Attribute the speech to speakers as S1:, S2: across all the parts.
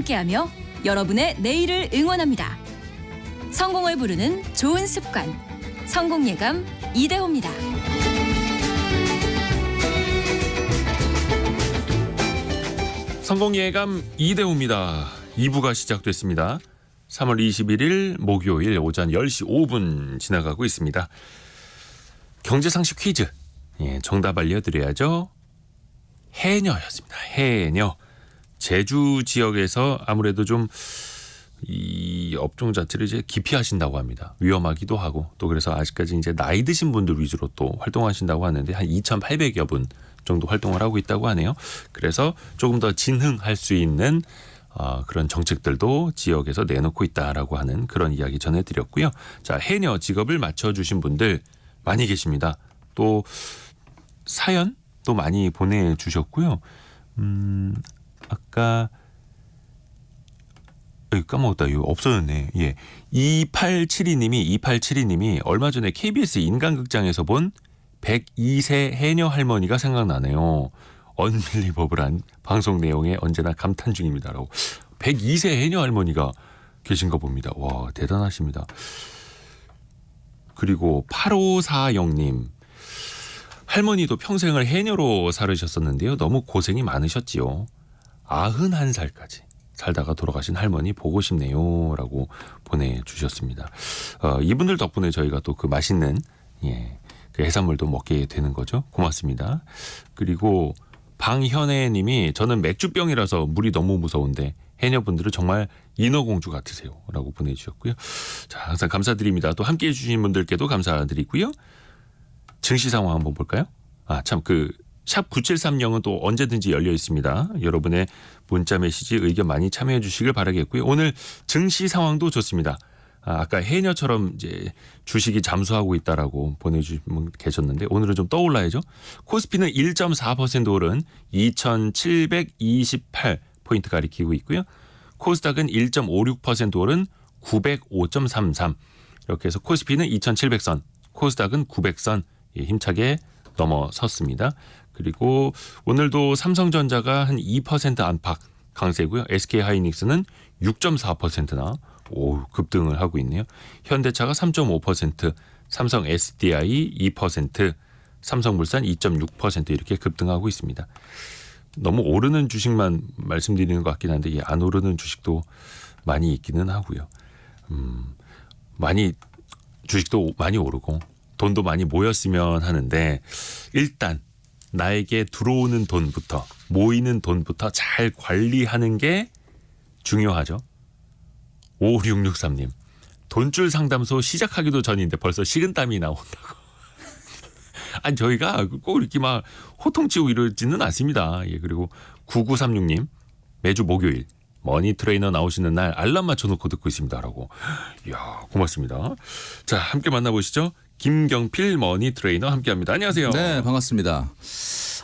S1: 함께하며 여러분의 내일을 응원합니다. 성공을 부르는 좋은 습관, 성공예감 이대호입니다.
S2: 성공예감 이대호입니다. 2부가 시작됐습니다. 3월 21일 목요일 오전 10시 5분 지나가고 있습니다. 경제상식 퀴즈. 정답 알려드려야죠. 해녀였습니다. 해녀. 제주 지역에서 아무래도 좀 이 업종 자체를 이제 기피하신다고 합니다. 위험하기도 하고 또 그래서 아직까지 이제 나이 드신 분들 위주로 또 활동하신다고 하는데 한 2,800여 분 정도 활동을 하고 있다고 하네요. 그래서 조금 더 진흥할 수 있는 그런 정책들도 지역에서 내놓고 있다라고 하는 그런 이야기 전해드렸고요. 자, 해녀 직업을 맞춰주신 분들 많이 계십니다. 또 사연 또 많이 보내주셨고요. 아까 까먹었다. 이거 없어졌네. 2872님이 얼마 전에 KBS 인간극장에서 본 102세 해녀 할머니가 생각나네요. 언빌리버블한 방송 내용에 언제나 감탄 중입니다라고. 102세 해녀 할머니가 계신가 봅니다. 와, 대단하십니다. 그리고 8540님. 할머니도 평생을 해녀로 살으셨었는데요. 너무 고생이 많으셨지요. 91살까지 살다가 돌아가신 할머니 보고 싶네요 라고 보내주셨습니다. 이분들 덕분에 저희가 또 그 맛있는 그 해산물도 먹게 되는 거죠. 고맙습니다. 그리고 방현애 님이 저는 맥주병이라서 물이 너무 무서운데 해녀분들은 정말 인어공주 같으세요 라고 보내주셨고요. 자, 항상 감사드립니다. 또 함께해 주신 분들께도 감사드리고요. 증시 상황 한번 볼까요? 샵 9730은 또 언제든지 열려 있습니다. 여러분의 문자 메시지 의견 많이 참여해 주시길 바라겠고요. 오늘 증시 상황도 좋습니다. 아까 해녀처럼 이제 주식이 잠수하고 있다라고 보내주신 분 계셨는데 오늘은 좀 떠올라야죠. 코스피는 1.4% 오른 2,728포인트 가리키고 있고요. 코스닥은 1.56% 오른 905.33 이렇게 해서 코스피는 2,700선, 코스닥은 900선 힘차게 넘어섰습니다. 그리고 오늘도 삼성전자가 한 2% 안팎 강세고요. SK하이닉스는 6.4%나 급등을 하고 있네요. 현대차가 3.5%, 삼성 SDI 2%, 삼성물산 2.6% 이렇게 급등하고 있습니다. 너무 오르는 주식만 말씀드리는 것 같긴 한데 안 오르는 주식도 많이 있기는 하고요. 주식도 많이 오르고 돈도 많이 모였으면 하는데 일단 나에게 들어오는 돈부터 모이는 돈부터 잘 관리하는 게 중요하죠. 5663님 돈줄 상담소 시작하기도 전인데 벌써 식은땀이 나온다고. 아니 저희가 꼭 이렇게 막 호통치고 이러지는 않습니다. 그리고 9936님 매주 목요일 머니 트레이너 나오시는 날 알람 맞춰놓고 듣고 있습니다라고. 이야 고맙습니다. 자 함께 만나보시죠. 김경필 머니 트레이너 함께합니다. 안녕하세요.
S3: 네 반갑습니다.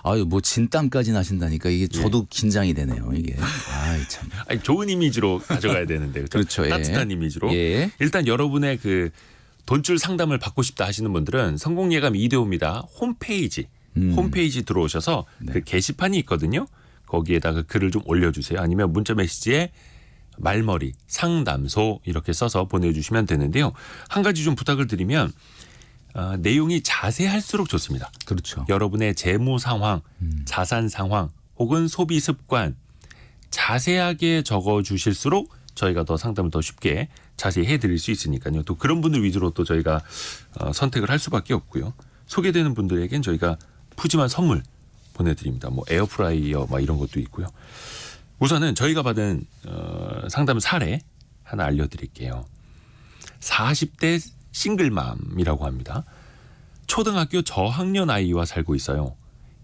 S3: 아유 뭐 진땀까지 나신다니까 이게 저도 긴장이 되네요 이게. 아이 참.
S2: 아니, 좋은 이미지로 가져가야 되는데
S3: 그렇죠.
S2: 따뜻한 이미지로. 일단 여러분의 그 돈줄 상담을 받고 싶다 하시는 분들은 성공예감 이대호입니다. 홈페이지 들어오셔서 그 게시판이 있거든요. 거기에다가 글을 좀 올려주세요. 아니면 문자 메시지에 말머리 상담소 이렇게 써서 보내주시면 되는데요. 한 가지 좀 부탁을 드리면 내용이 자세할수록 좋습니다.
S3: 그렇죠.
S2: 여러분의 재무 상황, 자산 상황 혹은 소비 습관 자세하게 적어주실수록 저희가 더 상담을 더 쉽게 자세히 해드릴 수 있으니까요. 또 그런 분들 위주로 또 저희가 선택을 할 수밖에 없고요. 소개되는 분들에겐 저희가 푸짐한 선물 보내드립니다. 뭐 에어프라이어 막 이런 것도 있고요. 우선은 저희가 받은 상담 사례 하나 알려드릴게요. 40대 싱글맘이라고 합니다. 초등학교 저학년 아이와 살고 있어요.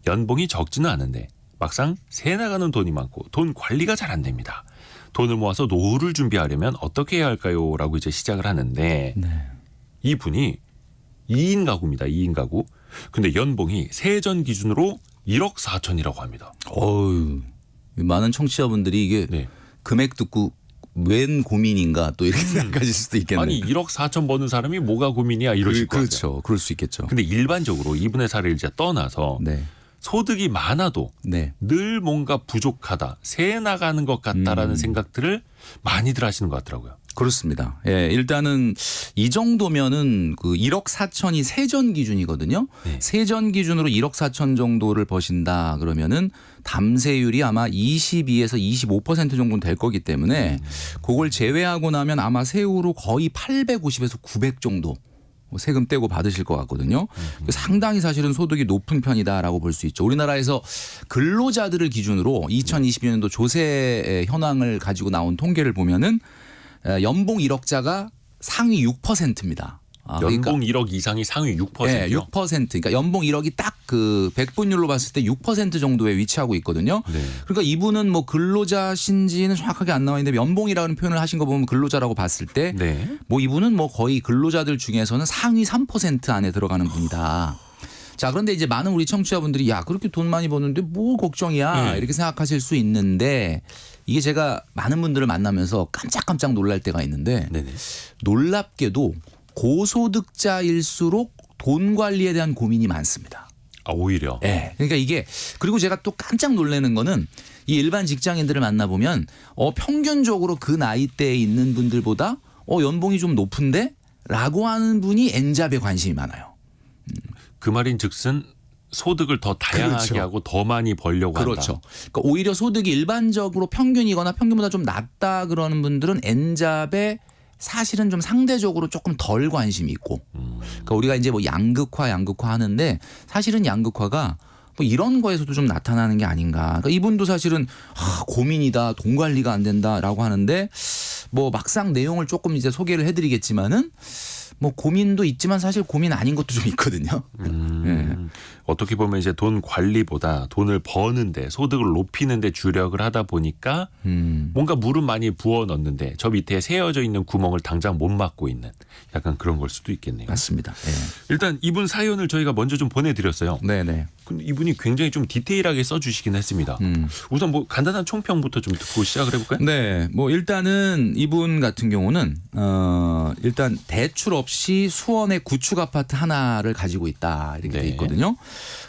S2: 연봉이 적지는 않은데 막상 새 나가는 돈이 많고 돈 관리가 잘 안 됩니다. 돈을 모아서 노후를 준비하려면 어떻게 해야 할까요? 라고 이제 시작을 하는데 이분이 2인 가구입니다. 2인 가구. 근데 연봉이 세전 기준으로 1억 4천이라고 합니다.
S3: 어유 많은 청취자분들이 이게 금액 듣고 웬 고민인가 또 이렇게 생각하실 수도 있겠네요.
S2: 아니 1억 4천 버는 사람이 뭐가 고민이야 이러실 거예요.
S3: 그렇죠. 그럴 수 있겠죠.
S2: 근데 일반적으로 이분의 사례를 이제 떠나서 소득이 많아도
S3: 네.
S2: 늘 뭔가 부족하다, 새 나가는 것 같다라는 생각들을 많이들 하시는 것 같더라고요.
S3: 그렇습니다. 예, 일단은 이 정도면은 그 1억 4천이 세전 기준이거든요.
S2: 네.
S3: 세전 기준으로 1억 4천 정도를 버신다 그러면은 담세율이 아마 22에서 25% 정도는 될 거기 때문에 그걸 제외하고 나면 아마 세후로 거의 850에서 900 정도 세금 떼고 받으실 것 같거든요. 상당히 사실은 소득이 높은 편이다라고 볼 수 있죠. 우리나라에서 근로자들을 기준으로 2022년도 조세 현황을 가지고 나온 통계를 보면은 연봉 1억자가 상위 6%입니다.
S2: 연봉 1억 이상이 상위 6%요?
S3: 네, 6%. 그러니까 연봉 1억이 딱 그 100분율로 봤을 때 6% 정도에 위치하고 있거든요.
S2: 네.
S3: 그러니까 이분은 뭐 근로자신지는 정확하게 안 나와 있는데 연봉이라는 표현을 하신 거 보면 근로자라고 봤을 때 뭐
S2: 네.
S3: 이분은 뭐 거의 근로자들 중에서는 상위 3% 안에 들어가는 분이다. 자, 그런데 이제 많은 우리 청취자분들이 야, 그렇게 돈 많이 버는데 뭐 걱정이야.
S2: 네.
S3: 이렇게 생각하실 수 있는데 이게 제가 많은 분들을 만나면서 깜짝깜짝 놀랄 때가 있는데
S2: 네네.
S3: 놀랍게도 고소득자일수록 돈 관리에 대한 고민이 많습니다.
S2: 아, 오히려.
S3: 네. 그러니까 이게 그리고 제가 또 깜짝 놀라는 거는 이 일반 직장인들을 만나보면 평균적으로 그 나이대에 있는 분들보다 연봉이 좀 높은데? 라고 하는 분이 N잡에 관심이 많아요.
S2: 그 말인 즉슨 소득을 더 다양하게
S3: 그렇죠.
S2: 하고 더 많이 벌려고 한다.
S3: 그렇죠. 그러니까 오히려 소득이 일반적으로 평균이거나 평균보다 좀 낮다 그러는 분들은 N잡에 사실은 좀 상대적으로 조금 덜 관심이 있고 그러니까 우리가 이제 뭐 양극화 하는데 사실은 양극화가 뭐 이런 거에서도 좀 나타나는 게 아닌가. 그러니까 이분도 사실은 고민이다, 돈 관리가 안 된다라고 하는데 뭐 막상 내용을 조금 이제 소개를 해드리겠지만은 뭐 고민도 있지만 사실 고민 아닌 것도 좀 있거든요. 네.
S2: 어떻게 보면 이제 돈 관리보다 돈을 버는데 소득을 높이는데 주력을 하다 보니까 뭔가 물은 많이 부어 넣는데 저 밑에 새어져 있는 구멍을 당장 못 막고 있는 약간 그런 걸 수도 있겠네요.
S3: 맞습니다. 네.
S2: 일단 이분 사연을 저희가 먼저 좀 보내드렸어요.
S3: 네네.
S2: 근데 이분이 굉장히 좀 디테일하게 써주시긴 했습니다. 우선 뭐 간단한 총평부터 좀 듣고 시작을 해볼까요?
S3: 네, 뭐 일단은 이분 같은 경우는 일단 대출 없이 수원에 구축 아파트 하나를 가지고 있다 이렇게 돼 있거든요.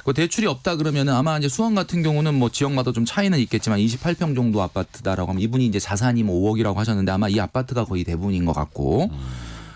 S3: 그 대출이 없다 그러면은 아마 이제 수원 같은 경우는 뭐 지역마다 좀 차이는 있겠지만 28평 정도 아파트다라고 하면 이분이 이제 자산이 뭐 5억이라고 하셨는데 아마 이 아파트가 거의 대부분인 것 같고.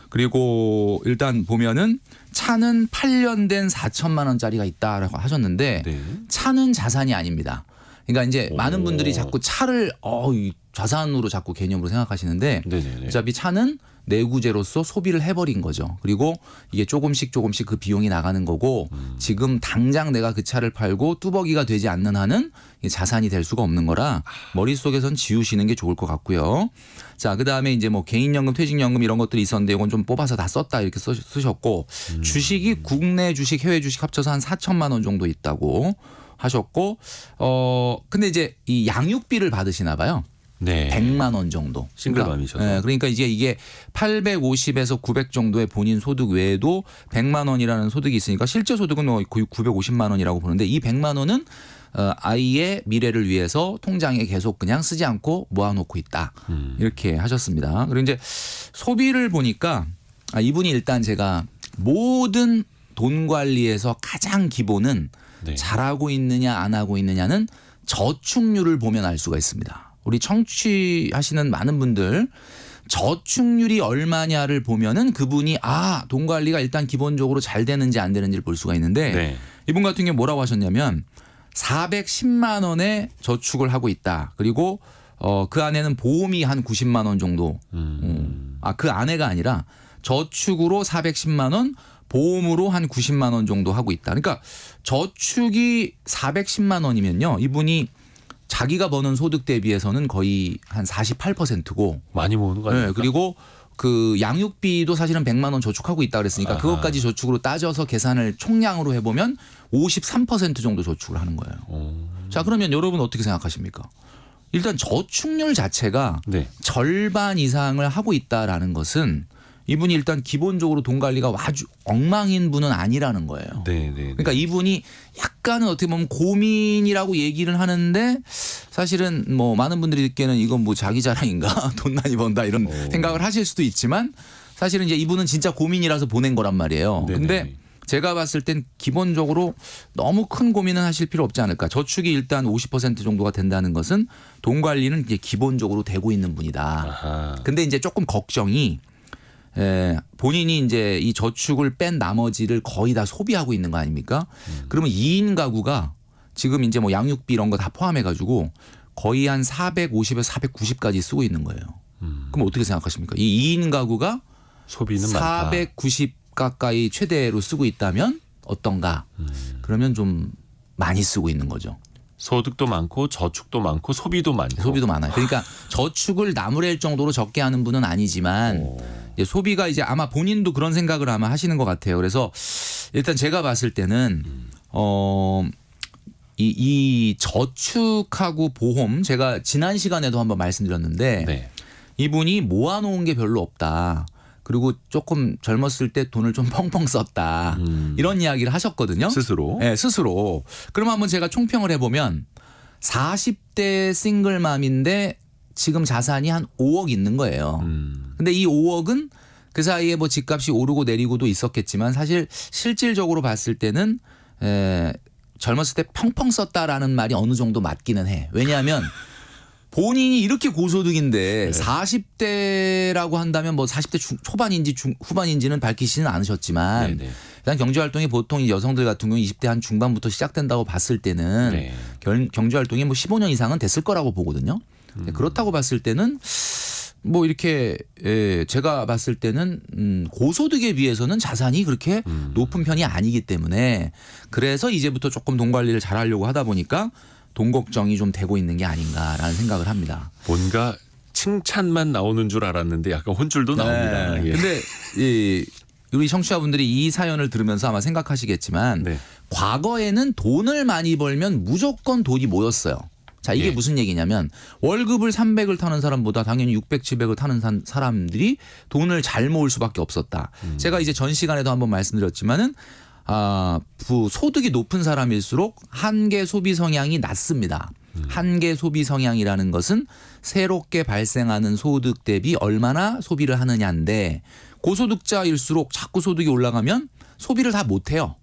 S3: 그리고 일단 보면은 차는 8년 된 4천만 원짜리가 있다라고 하셨는데
S2: 네.
S3: 차는 자산이 아닙니다. 그러니까 이제 많은 분들이 자꾸 차를 이 자산으로 자꾸 개념으로 생각하시는데
S2: 네네네.
S3: 어차피 차는 내구재로서 소비를 해버린 거죠. 그리고 이게 조금씩 그 비용이 나가는 거고 지금 당장 내가 그 차를 팔고 뚜벅이가 되지 않는 한은 이게 자산이 될 수가 없는 거라 머릿속에선 지우시는 게 좋을 것 같고요. 자, 그다음에 이제 뭐 개인연금, 퇴직연금 이런 것들이 있었는데 이건 좀 뽑아서 다 썼다 이렇게 쓰셨고 주식이 국내 주식, 해외 주식 합쳐서 한 4천만 원 정도 있다고 하셨고 근데 이제 이 양육비를 받으시나 봐요.
S2: 네.
S3: 100만 원 정도.
S2: 싱글맘이셔서.
S3: 그러니까 이게 850에서 900 정도의 본인 소득 외에도 100만 원이라는 소득이 있으니까 실제 소득은 거의 950만 원이라고 보는데 이 100만 원은 아이의 미래를 위해서 통장에 계속 그냥 쓰지 않고 모아놓고 있다. 이렇게 하셨습니다. 그리고 이제 소비를 보니까 이분이 일단 제가 모든 돈 관리에서 가장 기본은
S2: 네.
S3: 잘하고 있느냐 안 하고 있느냐는 저축률을 보면 알 수가 있습니다. 우리 청취하시는 많은 분들 저축률이 얼마냐를 보면은 그분이 돈 관리가 일단 기본적으로 잘 되는지 안 되는지를 볼 수가 있는데
S2: 네.
S3: 이분 같은 경우 뭐라고 하셨냐면 410만 원의 저축을 하고 있다. 그리고 그 안에는 보험이 한 90만 원 정도. 그 안에가 아니라 저축으로 410만 원, 보험으로 한 90만 원 정도 하고 있다. 그러니까 저축이 410만 원이면요. 이분이 자기가 버는 소득 대비해서는 거의 한 48%고
S2: 많이 모으는 거 아닙니까?
S3: 네, 그리고 그 양육비도 사실은 100만 원 저축하고 있다 그랬으니까 그것까지 저축으로 따져서 계산을 총량으로 해보면 53% 정도 저축을 하는 거예요. 자, 그러면 여러분 어떻게 생각하십니까? 일단 저축률 자체가
S2: 네.
S3: 절반 이상을 하고 있다라는 것은 이분이 일단 기본적으로 돈 관리가 아주 엉망인 분은 아니라는 거예요.
S2: 네.
S3: 그러니까 이분이 약간은 어떻게 보면 고민이라고 얘기를 하는데 사실은 뭐 많은 분들이 듣기에는 이건 뭐 자기 자랑인가 돈 많이 번다 이런 생각을 하실 수도 있지만 사실은 이제 이분은 진짜 고민이라서 보낸 거란 말이에요.
S2: 네네.
S3: 근데 제가 봤을 땐 기본적으로 너무 큰 고민은 하실 필요 없지 않을까. 저축이 일단 50% 정도가 된다는 것은 돈 관리는 이제 기본적으로 되고 있는 분이다.
S2: 아하.
S3: 근데 이제 조금 걱정이 본인이 이제 이 저축을 뺀 나머지를 거의 다 소비하고 있는 거 아닙니까? 그러면 2인 가구가 지금 이제 뭐 양육비 이런 거 다 포함해 가지고 거의 한 450에서 490까지 쓰고 있는 거예요. 그럼 어떻게 생각하십니까? 이 2인 가구가
S2: 소비는 많다.
S3: 490 가까이 최대로 쓰고 있다면 어떤가? 그러면 좀 많이 쓰고 있는 거죠.
S2: 소득도 많고 저축도 많고 소비도 많고.
S3: 소비도 많아요. 그러니까 저축을 나무랄 정도로 적게 하는 분은 아니지만 이제 소비가 이제 아마 본인도 그런 생각을 아마 하시는 것 같아요. 그래서 일단 제가 봤을 때는 이 저축하고 보험 제가 지난 시간에도 한번 말씀드렸는데
S2: 네.
S3: 이분이 모아놓은 게 별로 없다. 그리고 조금 젊었을 때 돈을 좀 펑펑 썼다. 이런 이야기를 하셨거든요.
S2: 스스로.
S3: 네, 스스로. 그럼 한번 제가 총평을 해보면 40대 싱글맘인데 지금 자산이 한 5억 있는 거예요. 근데 이 5억은 그 사이에 뭐 집값이 오르고 내리고도 있었겠지만 사실 실질적으로 봤을 때는 젊었을 때 펑펑 썼다라는 말이 어느 정도 맞기는 해. 왜냐하면 본인이 이렇게 고소득인데 40대라고 한다면 뭐 40대 초반인지 후반인지는 밝히지는 않으셨지만
S2: 네네.
S3: 일단 경제활동이 보통 여성들 같은 경우 20대 한 중반부터 시작된다고 봤을 때는
S2: 네.
S3: 경제활동이 뭐 15년 이상은 됐을 거라고 보거든요. 그렇다고 봤을 때는 뭐 이렇게 제가 봤을 때는 고소득에 비해서는 자산이 그렇게 높은 편이 아니기 때문에 그래서 이제부터 조금 돈 관리를 잘하려고 하다 보니까 돈 걱정이 좀 되고 있는 게 아닌가라는 생각을 합니다.
S2: 뭔가 칭찬만 나오는 줄 알았는데 약간 혼줄도 나옵니다.
S3: 네.
S2: 예.
S3: 근데 우리 청취자분들이 이 사연을 들으면서 아마 생각하시겠지만
S2: 네.
S3: 과거에는 돈을 많이 벌면 무조건 돈이 모였어요. 자, 이게
S2: 예.
S3: 무슨 얘기냐면 월급을 300을 타는 사람보다 당연히 600, 700을 타는 사람들이 돈을 잘 모을 수밖에 없었다. 제가 이제 전 시간에도 한번 말씀드렸지만은 소득이 높은 사람일수록 한계 소비 성향이 낮습니다. 한계 소비 성향이라는 것은 새롭게 발생하는 소득 대비 얼마나 소비를 하느냐인데 고소득자일수록 자꾸 소득이 올라가면 소비를 다 못해요.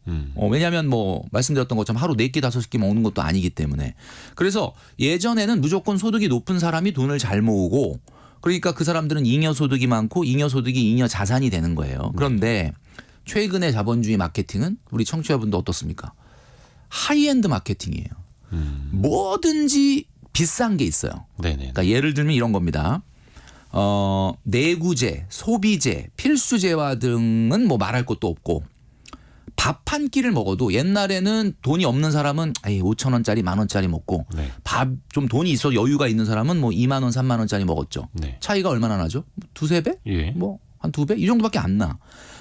S3: 왜냐하면 뭐 말씀드렸던 것처럼 하루 4끼 5끼 먹는 것도 아니기 때문에. 그래서 예전에는 무조건 소득이 높은 사람이 돈을 잘 모으고 그러니까 그 사람들은 잉여 소득이 많고 잉여 소득이 잉여 자산이 되는 거예요. 그런데 최근의 자본주의 마케팅은 우리 청취자분도 어떻습니까? 하이엔드 마케팅이에요. 뭐든지 비싼 게 있어요.
S2: 네네.
S3: 그러니까 예를 들면 이런 겁니다. 내구재, 소비재, 필수재와 등은 뭐 말할 것도 없고 밥 한 끼를 먹어도 옛날에는 돈이 없는 사람은 5천 원짜리 1만 원짜리 먹고
S2: 네.
S3: 밥 좀 돈이 있어 여유가 있는 사람은 뭐 2만 원 3만 원짜리 먹었죠.
S2: 네.
S3: 차이가 얼마나 나죠? 두세 배?
S2: 예.
S3: 뭐 한 2배? 이 정도밖에 안 나.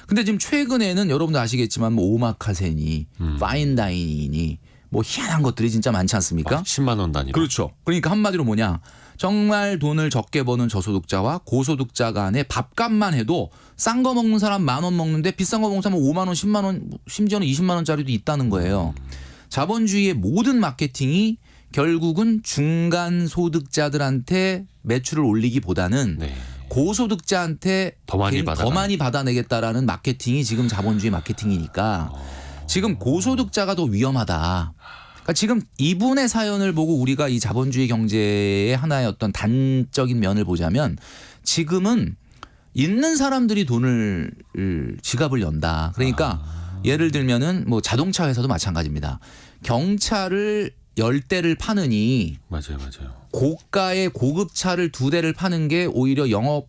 S3: 근데 지금 최근에는 여러분도 아시겠지만 뭐 오마카세니 파인다이닝이니 뭐 희한한 것들이 진짜 많지 않습니까?
S2: 10만 원 단위로.
S3: 그렇죠. 그러니까 한마디로 뭐냐. 정말 돈을 적게 버는 저소득자와 고소득자 간의 밥값만 해도 싼 거 먹는 사람 10,000원 먹는데 비싼 거 먹는 사람은 5만 원, 10만 원, 심지어는 20만 원짜리도 있다는 거예요. 자본주의의 모든 마케팅이 결국은 중간 소득자들한테 매출을 올리기보다는
S2: 네.
S3: 고소득자한테
S2: 더 많이
S3: 받아내겠다라는 마케팅이 지금 자본주의 마케팅이니까 지금 고소득자가 더 위험하다. 그러니까 지금 이분의 사연을 보고 우리가 이 자본주의 경제의 하나의 어떤 단적인 면을 보자면 지금은 있는 사람들이 돈을 지갑을 연다. 그러니까 예를 들면은 뭐 자동차 회사도 마찬가지입니다. 경차를 10대를 파느니
S2: 맞아요.
S3: 고가의 고급차를 2대를 파는 게 오히려 영업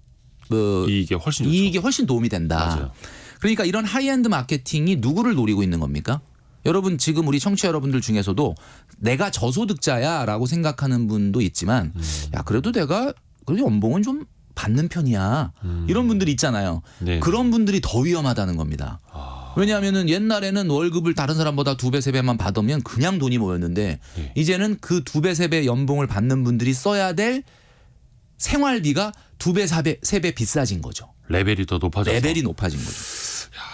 S2: 이익에 훨씬 좋죠.
S3: 이익에 훨씬 도움이 된다.
S2: 맞아요.
S3: 그러니까 이런 하이엔드 마케팅이 누구를 노리고 있는 겁니까? 여러분 지금 우리 청취자 여러분들 중에서도 내가 저소득자야라고 생각하는 분도 있지만 야 그래도 내가 그래도 연봉은 좀 받는 편이야. 이런 분들이 있잖아요.
S2: 네.
S3: 그런 분들이 더 위험하다는 겁니다. 왜냐하면은 옛날에는 월급을 다른 사람보다 2배, 3배만 받으면 그냥 돈이 모였는데
S2: 네.
S3: 이제는 그 2배, 3배 연봉을 받는 분들이 써야 될 생활비가 2배, 4배, 3배 비싸진 거죠.
S2: 레벨이 더 높아져서.
S3: 레벨이 높아진 거죠.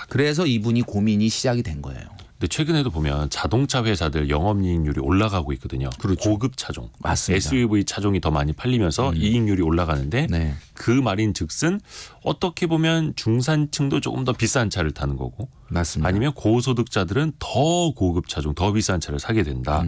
S3: 그래서 이분이 고민이 시작이 된 거예요.
S2: 근데 최근에도 보면 자동차 회사들 영업이익률이 올라가고 있거든요.
S3: 그렇죠.
S2: 고급 차종,
S3: 맞습니다.
S2: SUV 차종이 더 많이 팔리면서 이익률이 올라가는데
S3: 네.
S2: 그 말인즉슨 어떻게 보면 중산층도 조금 더 비싼 차를 타는 거고
S3: 맞습니다.
S2: 아니면 고소득자들은 더 고급 차종, 더 비싼 차를 사게 된다.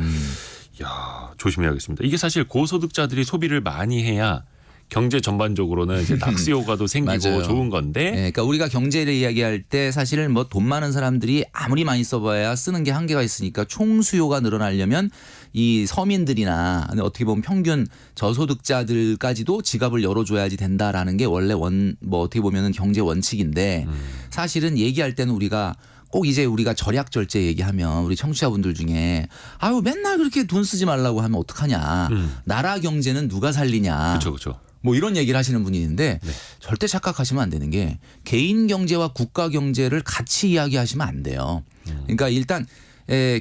S2: 야, 조심해야겠습니다. 이게 사실 고소득자들이 소비를 많이 해야 경제 전반적으로는 이제 낙수 효과도 생기고
S3: 맞아요.
S2: 좋은 건데.
S3: 네, 그러니까 우리가 경제를 이야기할 때 사실은 뭐 돈 많은 사람들이 아무리 많이 써봐야 쓰는 게 한계가 있으니까 총 수요가 늘어나려면 이 서민들이나 어떻게 보면 평균 저소득자들까지도 지갑을 열어줘야지 된다라는 게 원래 뭐 어떻게 보면은 경제 원칙인데 사실은 얘기할 때는 우리가 꼭 이제 우리가 절약 절제 얘기하면 우리 청취자분들 중에 아유 맨날 그렇게 돈 쓰지 말라고 하면 어떡하냐. 나라 경제는 누가 살리냐.
S2: 그렇죠, 그렇죠.
S3: 뭐 이런 얘기를 하시는 분이 있는데
S2: 네.
S3: 절대 착각하시면 안 되는 게 개인 경제와 국가 경제를 같이 이야기하시면 안 돼요. 그러니까 일단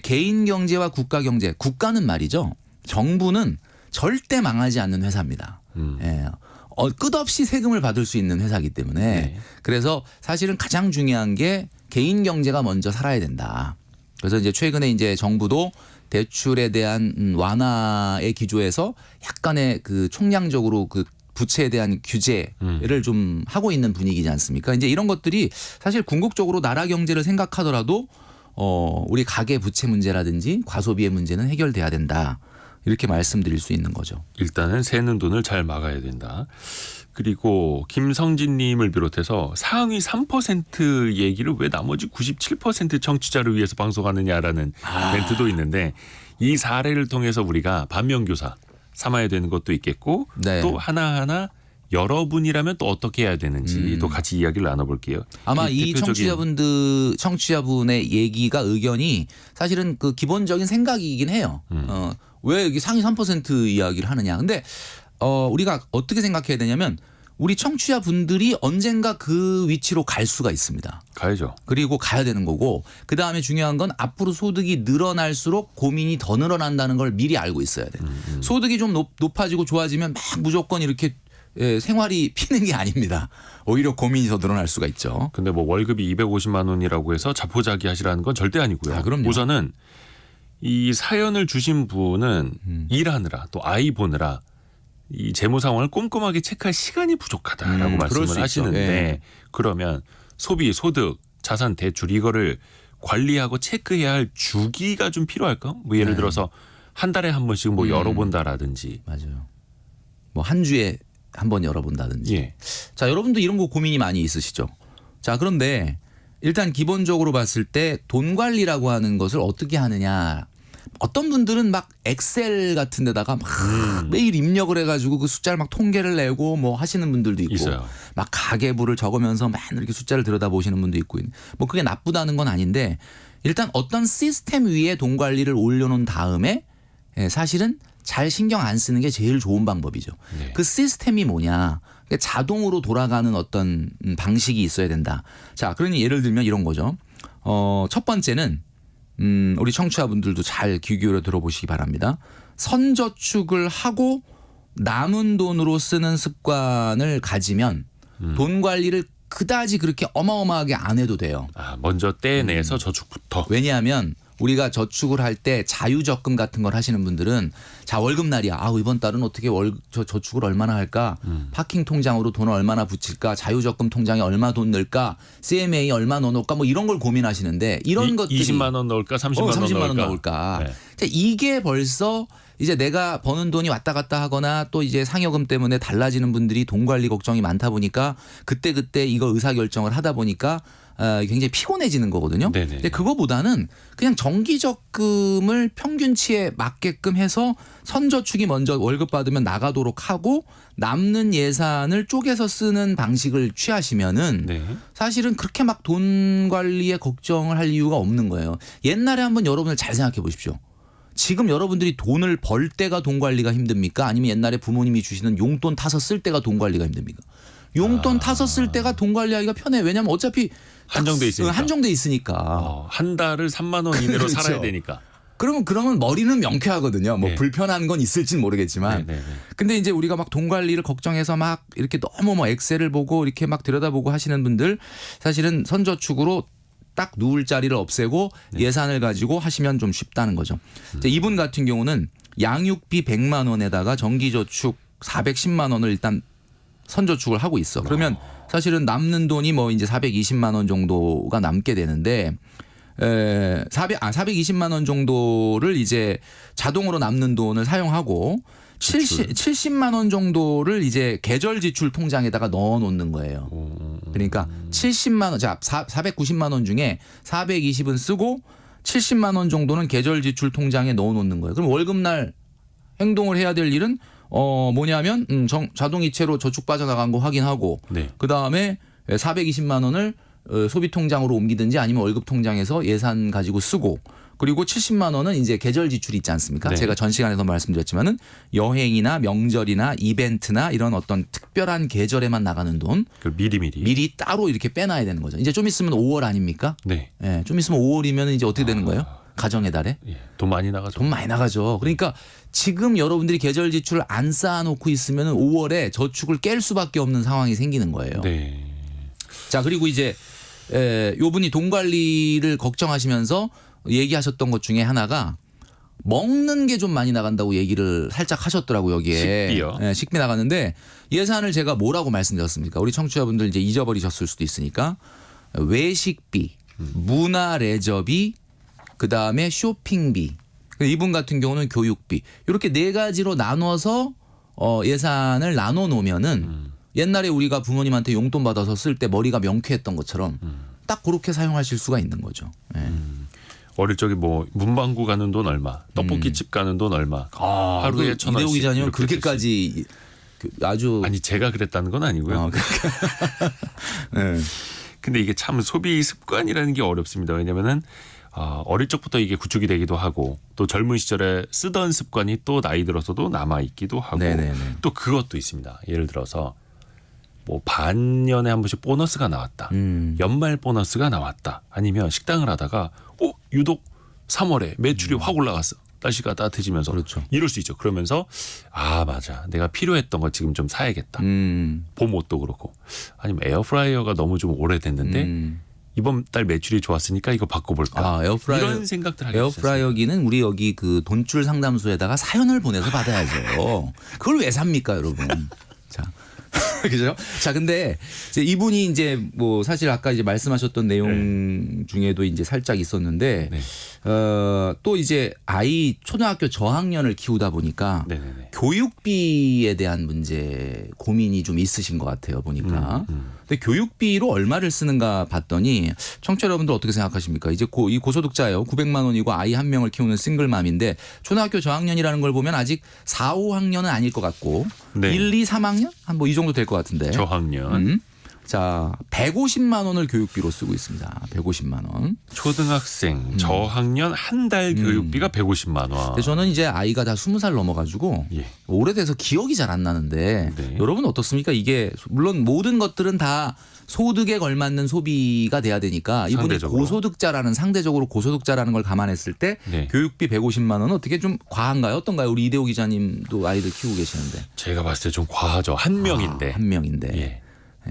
S3: 개인 경제와 국가 경제, 국가는 말이죠. 정부는 절대 망하지 않는 회사입니다. 예. 끝없이 세금을 받을 수 있는 회사이기 때문에
S2: 네.
S3: 그래서 사실은 가장 중요한 게 개인 경제가 먼저 살아야 된다. 그래서 이제 최근에 이제 정부도 대출에 대한 완화에 기조해서 약간의 그 총량적으로 그 부채에 대한 규제를 좀 하고 있는 분위기지 않습니까? 이제 이런 것들이 사실 궁극적으로 나라 경제를 생각하더라도 우리 가계 부채 문제라든지 과소비의 문제는 해결돼야 된다. 이렇게 말씀드릴 수 있는 거죠.
S2: 일단은 새는 돈을 잘 막아야 된다. 그리고 김성진 님을 비롯해서 상위 3% 얘기를 왜 나머지 97% 청취자를 위해서 방송하느냐라는 멘트도 있는데 이 사례를 통해서 우리가 반면교사 삼아야 되는 것도 있겠고
S3: 네.
S2: 또 하나하나 여러분이라면 또 어떻게 해야 되는지 또 같이 이야기를 나눠볼게요.
S3: 아마 이 청취자분의 얘기가 의견이 사실은 그 기본적인 생각이긴 해요. 왜 여기 상위 3% 이야기를 하느냐. 근데 우리가 어떻게 생각해야 되냐면 우리 청취자분들이 언젠가 그 위치로 갈 수가 있습니다.
S2: 가야죠.
S3: 그리고 가야 되는 거고 그다음에 중요한 건 앞으로 소득이 늘어날수록 고민이 더 늘어난다는 걸 미리 알고 있어야 돼요. 소득이 좀 높아지고 좋아지면 막 무조건 이렇게 생활이 피는 게 아닙니다. 오히려 고민이 더 늘어날 수가 있죠.
S2: 근데 뭐 월급이 250만 원이라고 해서 자포자기 하시라는 건 절대 아니고요.
S3: 그럼요.
S2: 우선은 이 사연을 주신 분은 일하느라 또 아이 보느라 이 재무 상황을 꼼꼼하게 체크할 시간이 부족하다라고
S3: 그럴 수
S2: 말씀을
S3: 있죠.
S2: 하시는데
S3: 예.
S2: 그러면 소비, 소득, 자산, 대출 이거를 관리하고 체크해야 할 주기가 좀 필요할까? 뭐 예를
S3: 네.
S2: 들어서 한 달에 한 번씩 뭐 열어본다라든지.
S3: 맞아요. 뭐 한 주에 한 번 열어본다든지.
S2: 예.
S3: 자, 여러분도 이런 거 고민이 많이 있으시죠. 자, 그런데 일단 기본적으로 봤을 때 돈 관리라고 하는 것을 어떻게 하느냐. 어떤 분들은 막 엑셀 같은 데다가 막 매일 입력을 해가지고 그 숫자를 막 통계를 내고 뭐 하시는 분들도 있고
S2: 있어요.
S3: 막 가계부를 적으면서 맨 이렇게 숫자를 들여다보시는 분도 있고 뭐 그게 나쁘다는 건 아닌데 일단 어떤 시스템 위에 돈 관리를 올려놓은 다음에 사실은 잘 신경 안 쓰는 게 제일 좋은 방법이죠.
S2: 네.
S3: 그 시스템이 뭐냐. 그러니까 자동으로 돌아가는 어떤 방식이 있어야 된다. 자, 그러니 예를 들면 이런 거죠. 첫 번째는 우리 청취자분들도 잘 귀 기울여 들어보시기 바랍니다. 선저축을 하고 남은 돈으로 쓰는 습관을 가지면 돈 관리를 그다지 그렇게 어마어마하게 안 해도 돼요.
S2: 아, 먼저 떼내서 저축부터.
S3: 왜냐하면 우리가 저축을 할 때 자유적금 같은 걸 하시는 분들은 자 월급 날이야. 아 이번 달은 어떻게 저축을 얼마나 할까? 파킹 통장으로 돈을 얼마나 붙일까? 자유적금 통장에 얼마 돈 넣을까? CMA 얼마 넣어놓을까? 뭐 이런 걸 고민하시는데 이런 것들이
S2: 20만 원 넣을까? 30만 원 넣을까?
S3: 네. 이게 벌써 이제 내가 버는 돈이 왔다 갔다 하거나 또 이제 상여금 때문에 달라지는 분들이 돈 관리 걱정이 많다 보니까 그때 이거 의사결정을 하다 보니까 굉장히 피곤해지는 거거든요.
S2: 네네.
S3: 근데 그거보다는 그냥 정기적금을 평균치에 맞게끔 해서 선저축이 먼저 월급 받으면 나가도록 하고 남는 예산을 쪼개서 쓰는 방식을 취하시면은
S2: 네.
S3: 사실은 그렇게 막 돈 관리에 걱정을 할 이유가 없는 거예요. 옛날에 한번 여러분들 잘 생각해 보십시오. 지금 여러분들이 돈을 벌 때가 돈 관리가 힘듭니까? 아니면 옛날에 부모님이 주시는 용돈 타서 쓸 때가 돈 관리가 힘듭니까? 용돈 타서 쓸 때가 돈 관리하기가 편해. 왜냐하면 어차피
S2: 한정돼 있으니까.
S3: 한정돼 있으니까.
S2: 한 달을 3만 원 이내로
S3: 그렇죠.
S2: 살아야 되니까.
S3: 그러면 머리는 명쾌하거든요. 뭐
S2: 네.
S3: 불편한 건 있을진 모르겠지만.
S2: 네네네.
S3: 근데 이제 우리가 막 돈 관리를 걱정해서 막 이렇게 너무 뭐 엑셀을 보고 이렇게 막 들여다보고 하시는 분들 사실은 선저축으로 딱 누울 자리를 없애고 예산을 가지고 하시면 좀 쉽다는 거죠. 이제 이분 같은 경우는 양육비 100만 원에다가 정기저축 410만 원을 일단 선저축을 하고 있어. 그러면 사실은 남는 돈이 뭐 이제 420만 원 정도가 남게 되는데 420만 원 정도를 이제 자동으로 남는 돈을 사용하고 70만 원 정도를 이제 계절 지출 통장에다가 넣어 놓는 거예요. 그러니까 70만 원, 자 490만 원 중에 420은 쓰고 70만 원 정도는 계절 지출 통장에 넣어 놓는 거예요. 그럼 월급날 행동을 해야 될 일은 뭐냐면 자동이체로 저축 빠져나간 거 확인하고
S2: 네.
S3: 그다음에 420만 원을 소비 통장으로 옮기든지 아니면 월급 통장에서 예산 가지고 쓰고 그리고 70만 원은 이제 계절 지출이 있지 않습니까?
S2: 네.
S3: 제가 전 시간에서 말씀드렸지만은 여행이나 명절이나 이벤트나 이런 어떤 특별한 계절에만 나가는 돈 미리 따로 이렇게 빼놔야 되는 거죠. 이제 좀 있으면 5월 아닙니까?
S2: 네.
S3: 예, 좀 있으면 5월이면 이제 어떻게 되는 거예요? 가정의 달에?
S2: 예, 돈 많이 나가죠.
S3: 돈 많이 나가죠. 그러니까 지금 여러분들이 계절 지출을 안 쌓아놓고 있으면 5월에 저축을 깰 수밖에 없는 상황이 생기는 거예요.
S2: 네.
S3: 자 그리고 이제 요 분이 돈 관리를 걱정하시면서 얘기하셨던 것 중에 하나가 먹는 게 좀 많이 나간다고 얘기를 살짝 하셨더라고요. 여기에.
S2: 식비요?
S3: 네, 식비 나가는데 예산을 제가 뭐라고 말씀드렸습니까? 우리 청취자분들 이제 잊어버리셨을 수도 있으니까 외식비, 문화 레저비, 그다음에 쇼핑비. 이분 같은 경우는 교육비. 이렇게 네 가지로 나눠서 예산을 나눠 놓으면은 옛날에 우리가 부모님한테 용돈 받아서 쓸 때 머리가 명쾌했던 것처럼 딱 그렇게 사용하실 수가 있는 거죠. 네.
S2: 어릴 적에 뭐 문방구 가는 돈 얼마, 떡볶이집 가는 돈 얼마, 하루에 1,000원씩.
S3: 이대호 기자님은 그렇게까지 아주
S2: 아니 제가 그랬다는 건 아니고요.
S3: 네.
S2: 근데 이게 참 소비 습관이라는 게 어렵습니다. 왜냐면은 어릴 적부터 이게 구축이 되기도 하고 또 젊은 시절에 쓰던 습관이 또 나이 들어서도 남아 있기도 하고
S3: 네네네.
S2: 또 그것도 있습니다. 예를 들어서 뭐 반년에 한 번씩 보너스가 나왔다. 연말 보너스가 나왔다. 아니면 식당을 하다가 유독 3월에 매출이 확 올라갔어. 날씨가 따뜻해지면서
S3: 그렇죠.
S2: 이럴 수 있죠. 그러면서 맞아. 내가 필요했던 거 지금 좀 사야겠다. 봄 옷도 그렇고 아니면 에어프라이어가 너무 좀 오래됐는데 이번 달 매출이 좋았으니까 이거 바꿔볼까.
S3: 에어프라이어,
S2: 이런 생각들 하게
S3: 에어프라이어기는 우리 여기 그 돈줄 상담소에다가 사연을 보내서 받아야죠. 그걸 왜 삽니까, 여러분? 자. 그죠? 자, 근데 이제 이분이 이제 뭐 사실 아까 이제 말씀하셨던 내용 중에도 이제 살짝 있었는데
S2: 네.
S3: 또 이제 아이 초등학교 저학년을 키우다 보니까
S2: 네네네.
S3: 교육비에 대한 문제 고민이 좀 있으신 것 같아요, 보니까. 근데 교육비로 얼마를 쓰는가 봤더니 청취자 여러분들 어떻게 생각하십니까? 이제 이 고소득자예요. 900만 원이고 아이 한 명을 키우는 싱글맘인데 초등학교 저학년이라는 걸 보면 아직 4, 5학년은 아닐 것 같고
S2: 네.
S3: 1, 2, 3학년? 한 뭐 이 정도 될 것 같은데.
S2: 저학년.
S3: 자, 150만 원을 교육비로 쓰고 있습니다. 150만 원.
S2: 초등학생 저학년 한 달 교육비가 150만 원.
S3: 근데 저는 이제 아이가 다 20살 넘어가지고
S2: 예.
S3: 오래돼서 기억이 잘 안 나는데
S2: 네.
S3: 여러분 어떻습니까? 이게 물론 모든 것들은 다 소득에 걸맞는 소비가 돼야 되니까 이분이
S2: 상대적으로.
S3: 상대적으로 고소득자라는 걸 감안했을 때
S2: 네.
S3: 교육비 150만 원은 어떻게 좀 과한가요? 어떤가요? 우리 이대호 기자님도 아이들 키우고 계시는데.
S2: 제가 봤을 때 좀 과하죠. 한 명인데.
S3: 한 명인데.
S2: 예.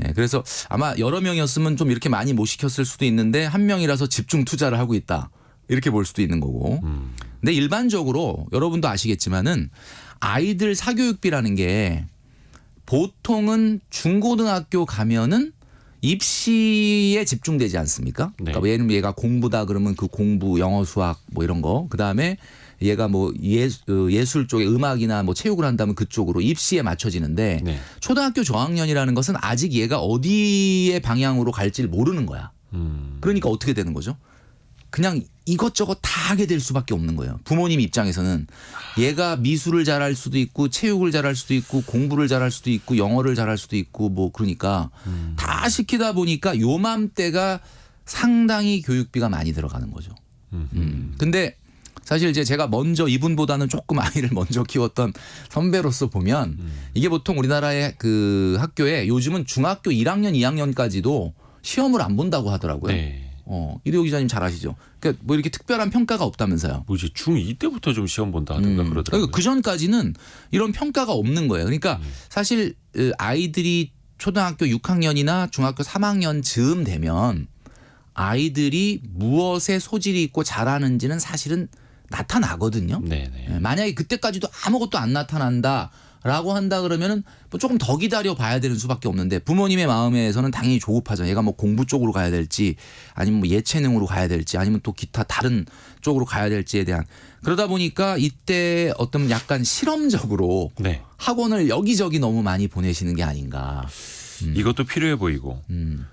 S3: 예, 그래서 아마 여러 명이었으면 좀 이렇게 많이 못 시켰을 수도 있는데 한 명이라서 집중 투자를 하고 있다. 이렇게 볼 수도 있는 거고. 근데 일반적으로 여러분도 아시겠지만은 아이들 사교육비라는 게 보통은 중고등학교 가면은 입시에 집중되지 않습니까?
S2: 네.
S3: 그러니까 예를 들면 얘가 공부다 그러면 그 공부, 영어, 수학 뭐 이런 거. 그다음에 얘가 뭐 예술 쪽에 음악이나 뭐 체육을 한다면 그쪽으로 입시에 맞춰지는데
S2: 네.
S3: 초등학교 저학년이라는 것은 아직 얘가 어디의 방향으로 갈지를 모르는 거야. 그러니까 어떻게 되는 거죠? 그냥 이것저것 다 하게 될 수밖에 없는 거예요. 부모님 입장에서는 얘가 미술을 잘할 수도 있고 체육을 잘할 수도 있고 공부를 잘할 수도 있고 영어를 잘할 수도 있고 뭐 그러니까 다 시키다 보니까 요맘때가 상당히 교육비가 많이 들어가는 거죠. 근데 사실 이제 제가 먼저 이분보다는 조금 아이를 먼저 키웠던 선배로서 보면 이게 보통 우리나라의 그 학교에 요즘은 중학교 1학년, 2학년까지도 시험을 안 본다고 하더라고요.
S2: 네.
S3: 이대호 기자님 잘 아시죠? 그러니까 뭐 이렇게 특별한 평가가 없다면서요.
S2: 뭐지 중2 때부터 좀 시험 본다 하던가 그러더라고요.
S3: 그러니까 그 전까지는 이런 평가가 없는 거예요. 그러니까 사실 아이들이 초등학교 6학년이나 중학교 3학년 즈음 되면 아이들이 무엇에 소질이 있고 잘하는지는 사실은 나타나거든요.
S2: 네네.
S3: 예, 만약에 그때까지도 아무것도 안 나타난다라고 한다 그러면은 뭐 조금 더 기다려 봐야 되는 수밖에 없는데 부모님의 마음에서는 당연히 조급하죠. 얘가 뭐 공부 쪽으로 가야 될지 아니면 뭐 예체능으로 가야 될지 아니면 또 기타 다른 쪽으로 가야 될지에 대한 그러다 보니까 이때 어떤 약간 실험적으로
S2: 네.
S3: 학원을 여기저기 너무 많이 보내시는 게 아닌가.
S2: 이것도 필요해 보이고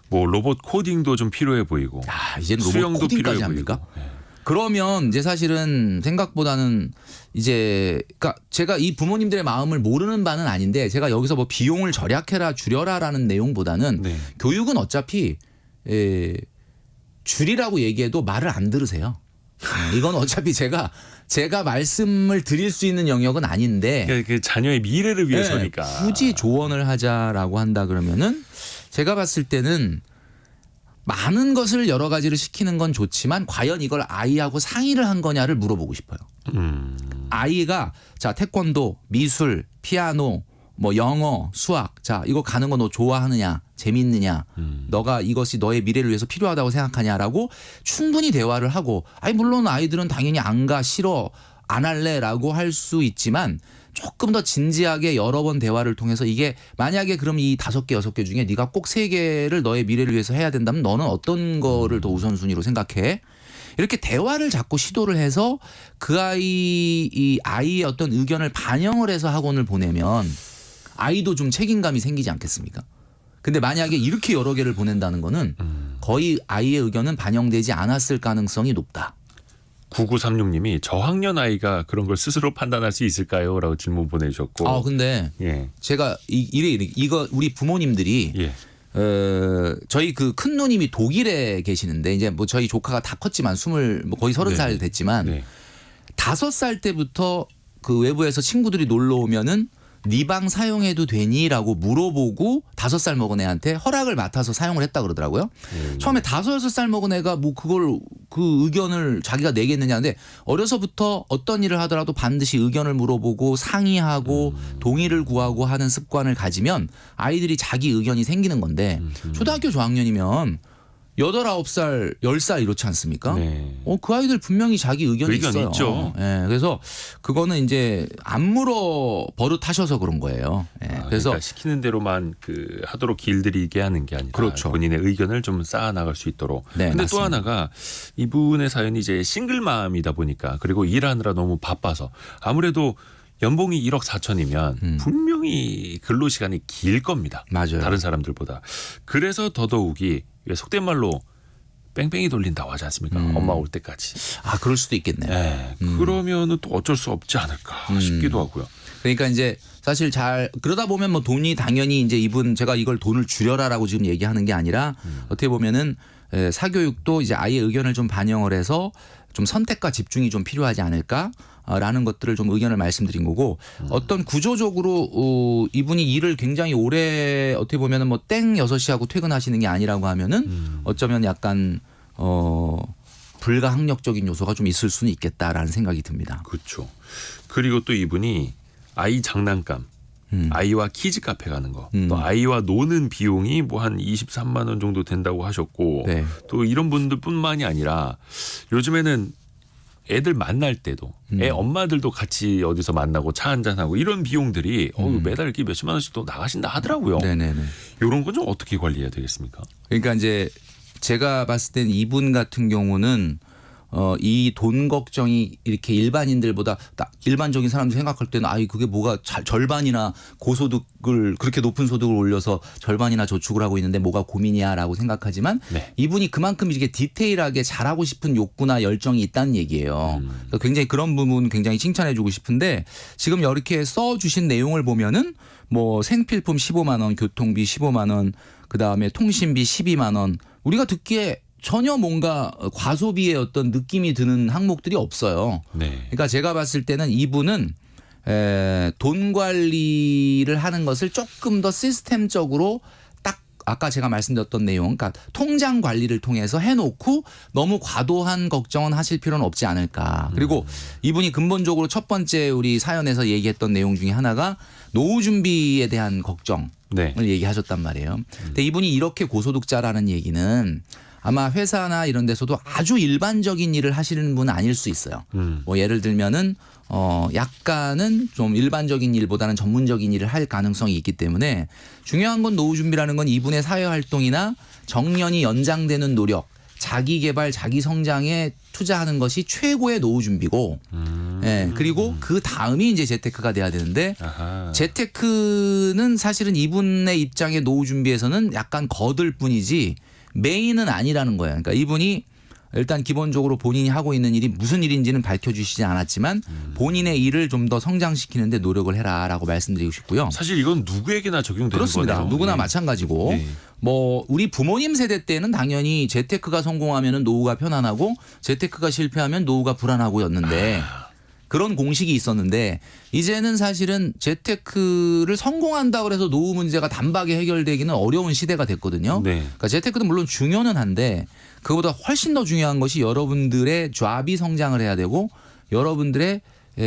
S2: 뭐 로봇 코딩도 좀 필요해 보이고
S3: 이제는 로봇
S2: 수영도
S3: 코딩까지
S2: 필요해
S3: 합니까?
S2: 보이고. 네.
S3: 그러면 이제 사실은 생각보다는 이제 그러니까 제가 이 부모님들의 마음을 모르는 바는 아닌데 제가 여기서 뭐 비용을 절약해라 줄여라라는 내용보다는
S2: 네.
S3: 교육은 어차피 줄이라고 얘기해도 말을 안 들으세요. 이건 어차피 제가 말씀을 드릴 수 있는 영역은 아닌데
S2: 그러니까 그 자녀의 미래를 위해서니까.
S3: 네, 굳이 조언을 하자라고 한다 그러면은 제가 봤을 때는 많은 것을 여러 가지를 시키는 건 좋지만 과연 이걸 아이하고 상의를 한 거냐를 물어보고 싶어요. 아이가 자 태권도, 미술, 피아노, 뭐 영어, 수학 자 이거 가는 거 너 좋아하느냐 재밌느냐 너가 이것이 너의 미래를 위해서 필요하다고 생각하냐라고 충분히 대화를 하고 아니 물론 아이들은 당연히 안 가 싫어 안 할래라고 할 수 있지만 조금 더 진지하게 여러 번 대화를 통해서 이게 만약에 그럼 이 5개 6개 중에 네가 꼭 3개를 너의 미래를 위해서 해야 된다면 너는 어떤 거를 더 우선순위로 생각해? 이렇게 대화를 자꾸 시도를 해서 그 이 아이의 어떤 의견을 반영을 해서 학원을 보내면 아이도 좀 책임감이 생기지 않겠습니까? 근데 만약에 이렇게 여러 개를 보낸다는 거는 거의 아이의 의견은 반영되지 않았을 가능성이 높다.
S2: 9936님이 저학년 아이가 그런 걸 스스로 판단할 수 있을까요? 라고 질문 보내주셨고.
S3: 근데
S2: 예.
S3: 제가 이거 우리 부모님들이
S2: 예.
S3: 저희 그 큰 누님이 독일에 계시는데 이제 뭐 저희 조카가 다 컸지만 거의 30살 됐지만
S2: 네.
S3: 5살 때부터 그 외부에서 친구들이 놀러 오면은 네 방 사용해도 되니라고 물어보고 5살 먹은 애한테 허락을 맡아서 사용을 했다 그러더라고요. 처음에 5, 6살 먹은 애가 뭐 그 의견을 자기가 내겠느냐는데 어려서부터 어떤 일을 하더라도 반드시 의견을 물어보고 상의하고 동의를 구하고 하는 습관을 가지면 아이들이 자기 의견이 생기는 건데 초등학교 저학년이면 8, 9살, 10살 이렇지 않습니까?
S2: 네.
S3: 그 아이들 분명히 자기 의견이 있어요.
S2: 있죠.
S3: 예, 그래서 그거는 이제 안 물어 버릇하셔서 그런 거예요. 예, 그래서
S2: 그러니까 시키는 대로만 하도록 길들이게 하는 게 아니라
S3: 그렇죠.
S2: 본인의 의견을 좀 쌓아 나갈 수 있도록.
S3: 네,
S2: 근데 또
S3: 맞습니다.
S2: 하나가 이분의 사연이 이제 싱글맘이다 보니까 그리고 일하느라 너무 바빠서 아무래도 연봉이 1억 4천이면 분명히 근로 시간이 길 겁니다.
S3: 맞아요.
S2: 다른 사람들보다. 그래서 더더욱이 속된 말로 뺑뺑이 돌린다고 하지 않습니까? 엄마 올 때까지.
S3: 그럴 수도 있겠네요.
S2: 네. 그러면은 또 어쩔 수 없지 않을까 싶기도 하고요.
S3: 그러니까 이제 사실 그러다 보면 뭐 돈이 당연히 이제 제가 이걸 돈을 줄여라라고 지금 얘기하는 게 아니라 어떻게 보면은 사교육도 이제 아이의 의견을 좀 반영을 해서 좀 선택과 집중이 좀 필요하지 않을까라는 것들을 좀 의견을 말씀드린 거고 어떤 구조적으로 이분이 일을 굉장히 오래 어떻게 보면은 뭐 땡 6시 하고 퇴근하시는 게 아니라고 하면은 어쩌면 약간 불가항력적인 요소가 좀 있을 수는 있겠다라는 생각이 듭니다.
S2: 그렇죠. 그리고 또 이분이 아이 장난감, 아이와 키즈 카페 가는 거, 또 아이와 노는 비용이 뭐 한 23만 원 정도 된다고 하셨고
S3: 네.
S2: 또 이런 분들뿐만이 아니라 요즘에는 애들 만날 때도 애 엄마들도 같이 어디서 만나고 차 한잔하고 이런 비용들이 매달 이렇게 몇십만 원씩 또 나가신다 하더라고요.
S3: 네네네.
S2: 이런 건 좀 어떻게 관리해야 되겠습니까?
S3: 그러니까 이제 제가 봤을 땐 이분 같은 경우는 이 돈 걱정이 이렇게 일반인들보다 일반적인 사람들 생각할 때는 그게 뭐가 절반이나 고소득을 그렇게 높은 소득을 올려서 절반이나 저축을 하고 있는데 뭐가 고민이야라고 생각하지만
S2: 네.
S3: 이분이 그만큼 이렇게 디테일하게 잘하고 싶은 욕구나 열정이 있다는 얘기예요. 그래서 굉장히 그런 부분 굉장히 칭찬해주고 싶은데 지금 이렇게 써주신 내용을 보면은 뭐 생필품 15만 원, 교통비 15만 원, 그 다음에 통신비 12만 원 우리가 듣기에 전혀 뭔가 과소비의 어떤 느낌이 드는 항목들이 없어요.
S2: 네.
S3: 그러니까 제가 봤을 때는 이분은 돈 관리를 하는 것을 조금 더 시스템적으로 딱 아까 제가 말씀드렸던 내용, 그러니까 통장 관리를 통해서 해놓고 너무 과도한 걱정은 하실 필요는 없지 않을까. 그리고 이분이 근본적으로 첫 번째 우리 사연에서 얘기했던 내용 중에 하나가 노후 준비에 대한 걱정을
S2: 네.
S3: 얘기하셨단 말이에요. 근데 이분이 이렇게 고소득자라는 얘기는 아마 회사나 이런 데서도 아주 일반적인 일을 하시는 분은 아닐 수 있어요. 뭐 예를 들면은 약간은 좀 일반적인 일보다는 전문적인 일을 할 가능성이 있기 때문에 중요한 건 노후 준비라는 건 이분의 사회 활동이나 정년이 연장되는 노력, 자기 개발, 자기 성장에 투자하는 것이 최고의 노후 준비고, 예, 그리고 그 다음이 이제 재테크가 돼야 되는데,
S2: 아하.
S3: 재테크는 사실은 이분의 입장의 노후 준비에서는 약간 거들 뿐이지 메인은 아니라는 거예요. 그러니까 이분이 일단 기본적으로 본인이 하고 있는 일이 무슨 일인지는 밝혀주시지 않았지만 본인의 일을 좀 더 성장시키는데 노력을 해라라고 말씀드리고 싶고요.
S2: 사실 이건 누구에게나 적용되는
S3: 그렇습니다.
S2: 거네요.
S3: 누구나
S2: 네.
S3: 마찬가지고
S2: 네.
S3: 뭐 우리 부모님 세대 때는 당연히 재테크가 성공하면 노후가 편안하고 재테크가 실패하면 노후가 불안하고였는데 그런 공식이 있었는데 이제는 사실은 재테크를 성공한다고 해서 노후 문제가 단박에 해결되기는 어려운 시대가 됐거든요.
S2: 네.
S3: 그러니까 재테크도 물론 중요는 한데 그보다 훨씬 더 중요한 것이 여러분들의 잡이 성장을 해야 되고 여러분들의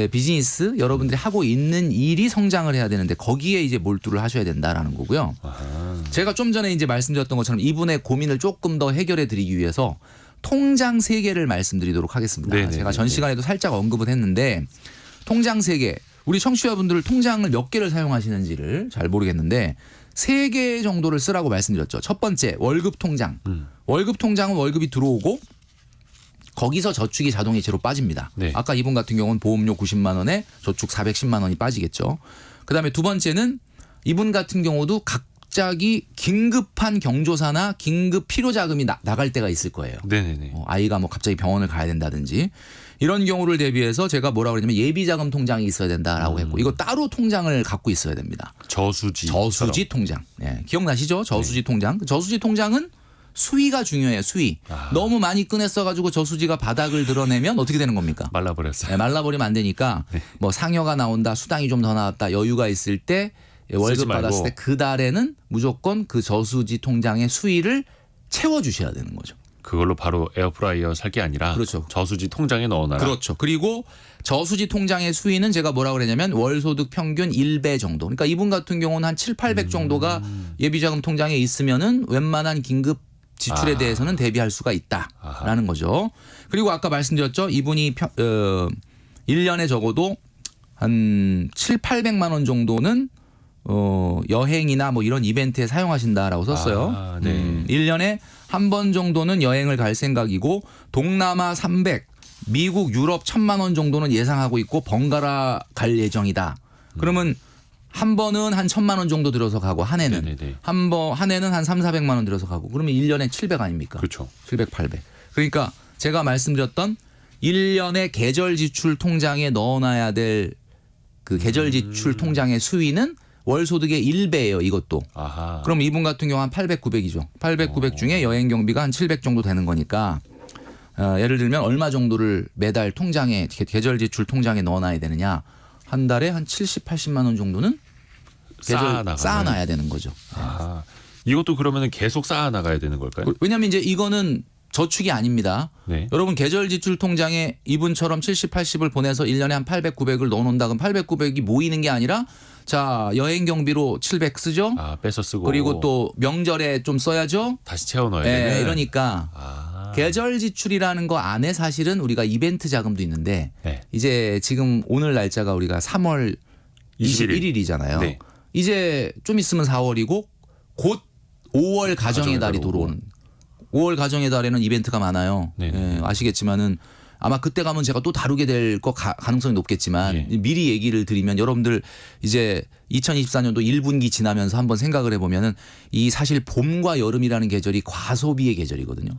S3: 비즈니스, 여러분들이 하고 있는 일이 성장을 해야 되는데 거기에 이제 몰두를 하셔야 된다라는 거고요.
S2: 아하.
S3: 제가 좀 전에 이제 말씀드렸던 것처럼 이분의 고민을 조금 더 해결해 드리기 위해서 통장 3개를 말씀드리도록 하겠습니다.
S2: 네네네네.
S3: 제가 전 시간에도 살짝 언급을 했는데 통장 3개. 우리 청취자분들 통장을 몇 개를 사용하시는지를 잘 모르겠는데 3개 정도를 쓰라고 말씀드렸죠. 첫 번째 월급 통장. 월급 통장은 월급이 들어오고 거기서 저축이 자동이체로 빠집니다.
S2: 네.
S3: 아까 이분 같은 경우는 보험료 90만 원에 저축 410만 원이 빠지겠죠. 그다음에 두 번째는 이분 같은 경우도 갑자기 긴급한 경조사나 긴급 필요자금이 나갈 때가 있을 거예요.
S2: 네네네.
S3: 아이가 뭐 갑자기 병원을 가야 된다든지 이런 경우를 대비해서 제가 뭐라고 그러냐면 예비자금 통장이 있어야 된다라고 했고 이거 따로 통장을 갖고 있어야 됩니다.
S2: 저수지.
S3: 통장. 네. 기억나시죠? 저수지 통장. 저수지 통장은 수위가 중요해요. 수위. 너무 많이 꺼냈어가지고 저수지가 바닥을 드러내면 어떻게 되는 겁니까?
S2: 말라버렸어요.
S3: 네, 말라버리면 안 되니까 뭐 상여가 나온다, 수당이 좀 더 나왔다, 여유가 있을 때 월급
S2: 쓰지 말고.
S3: 받았을 때 그 달에는 무조건 그 저수지 통장의 수위를 채워주셔야 되는 거죠.
S2: 그걸로 바로 에어프라이어 살 게 아니라
S3: 그렇죠.
S2: 저수지 통장에 넣어놔라.
S3: 그렇죠. 그리고 저수지 통장의 수위는 제가 뭐라고 그러냐면 월소득 평균 1배 정도. 그러니까 이분 같은 경우는 한 7, 800 정도가 예비자금 통장에 있으면은 웬만한 긴급 지출에 대해서는 대비할 수가 있다라는 거죠. 그리고 아까 말씀드렸죠. 이분이 1년에 적어도 한 7, 800만 원 정도는 여행이나 뭐 이런 이벤트에 사용하신다라고 썼어요.
S2: 네.
S3: 1년에 한 번 정도는 여행을 갈 생각이고 동남아 300, 미국, 유럽 1000만 원 정도는 예상하고 있고 번갈아 갈 예정이다. 그러면 한 번은 한 1000만 원 정도 들여서 가고 한 해는
S2: 네네네.
S3: 한 해는 한 3, 400만 원 들여서 가고 그러면 1년에 700 아닙니까?
S2: 그렇죠.
S3: 700, 800. 그러니까 제가 말씀드렸던 1년에 계절 지출 통장에 넣어놔야 될 그 계절 지출 통장의 수위는 월 소득의 1배예요. 이것도.
S2: 아하.
S3: 그럼 이분 같은 경우 한 800, 900이죠. 800, 900 중에 여행 경비가 한 700 정도 되는 거니까 예를 들면 얼마 정도를 매달 통장에 계절 지출 통장에 넣어놔야 되느냐. 한 달에 한 70, 80만 원 정도는 쌓아놔야 되는 거죠.
S2: 아, 이것도 그러면 계속 쌓아 나가야 되는 걸까요?
S3: 왜냐하면 이제 이거는 저축이 아닙니다.
S2: 네.
S3: 여러분 계절 지출 통장에 이분처럼 70, 80을 보내서 1년에 한 800, 900을 넣어놓는다 그럼 800, 900이 모이는 게 아니라 자 여행 경비로 700 쓰죠.
S2: 아, 뺏어 쓰고.
S3: 그리고 또 명절에 좀 써야죠.
S2: 다시 채워 넣어야
S3: 네,
S2: 되는.
S3: 이러니까 계절 지출이라는 거 안에 사실은 우리가 이벤트 자금도 있는데
S2: 네.
S3: 이제 지금 오늘 날짜가 우리가 3월 21일이잖아요.
S2: 네.
S3: 이제 좀 있으면 4월이고 곧 5월 가정의 달이 돌아오는 5월 가정의 달에는 이벤트가 많아요. 예, 아시겠지만은 아마 그때 가면 제가 또 다루게 될 거 가능성이 높겠지만 미리 얘기를 드리면 여러분들 이제 2024년도 1분기 지나면서 한번 생각을 해보면은 이 사실 봄과 여름이라는 계절이 과소비의 계절이거든요.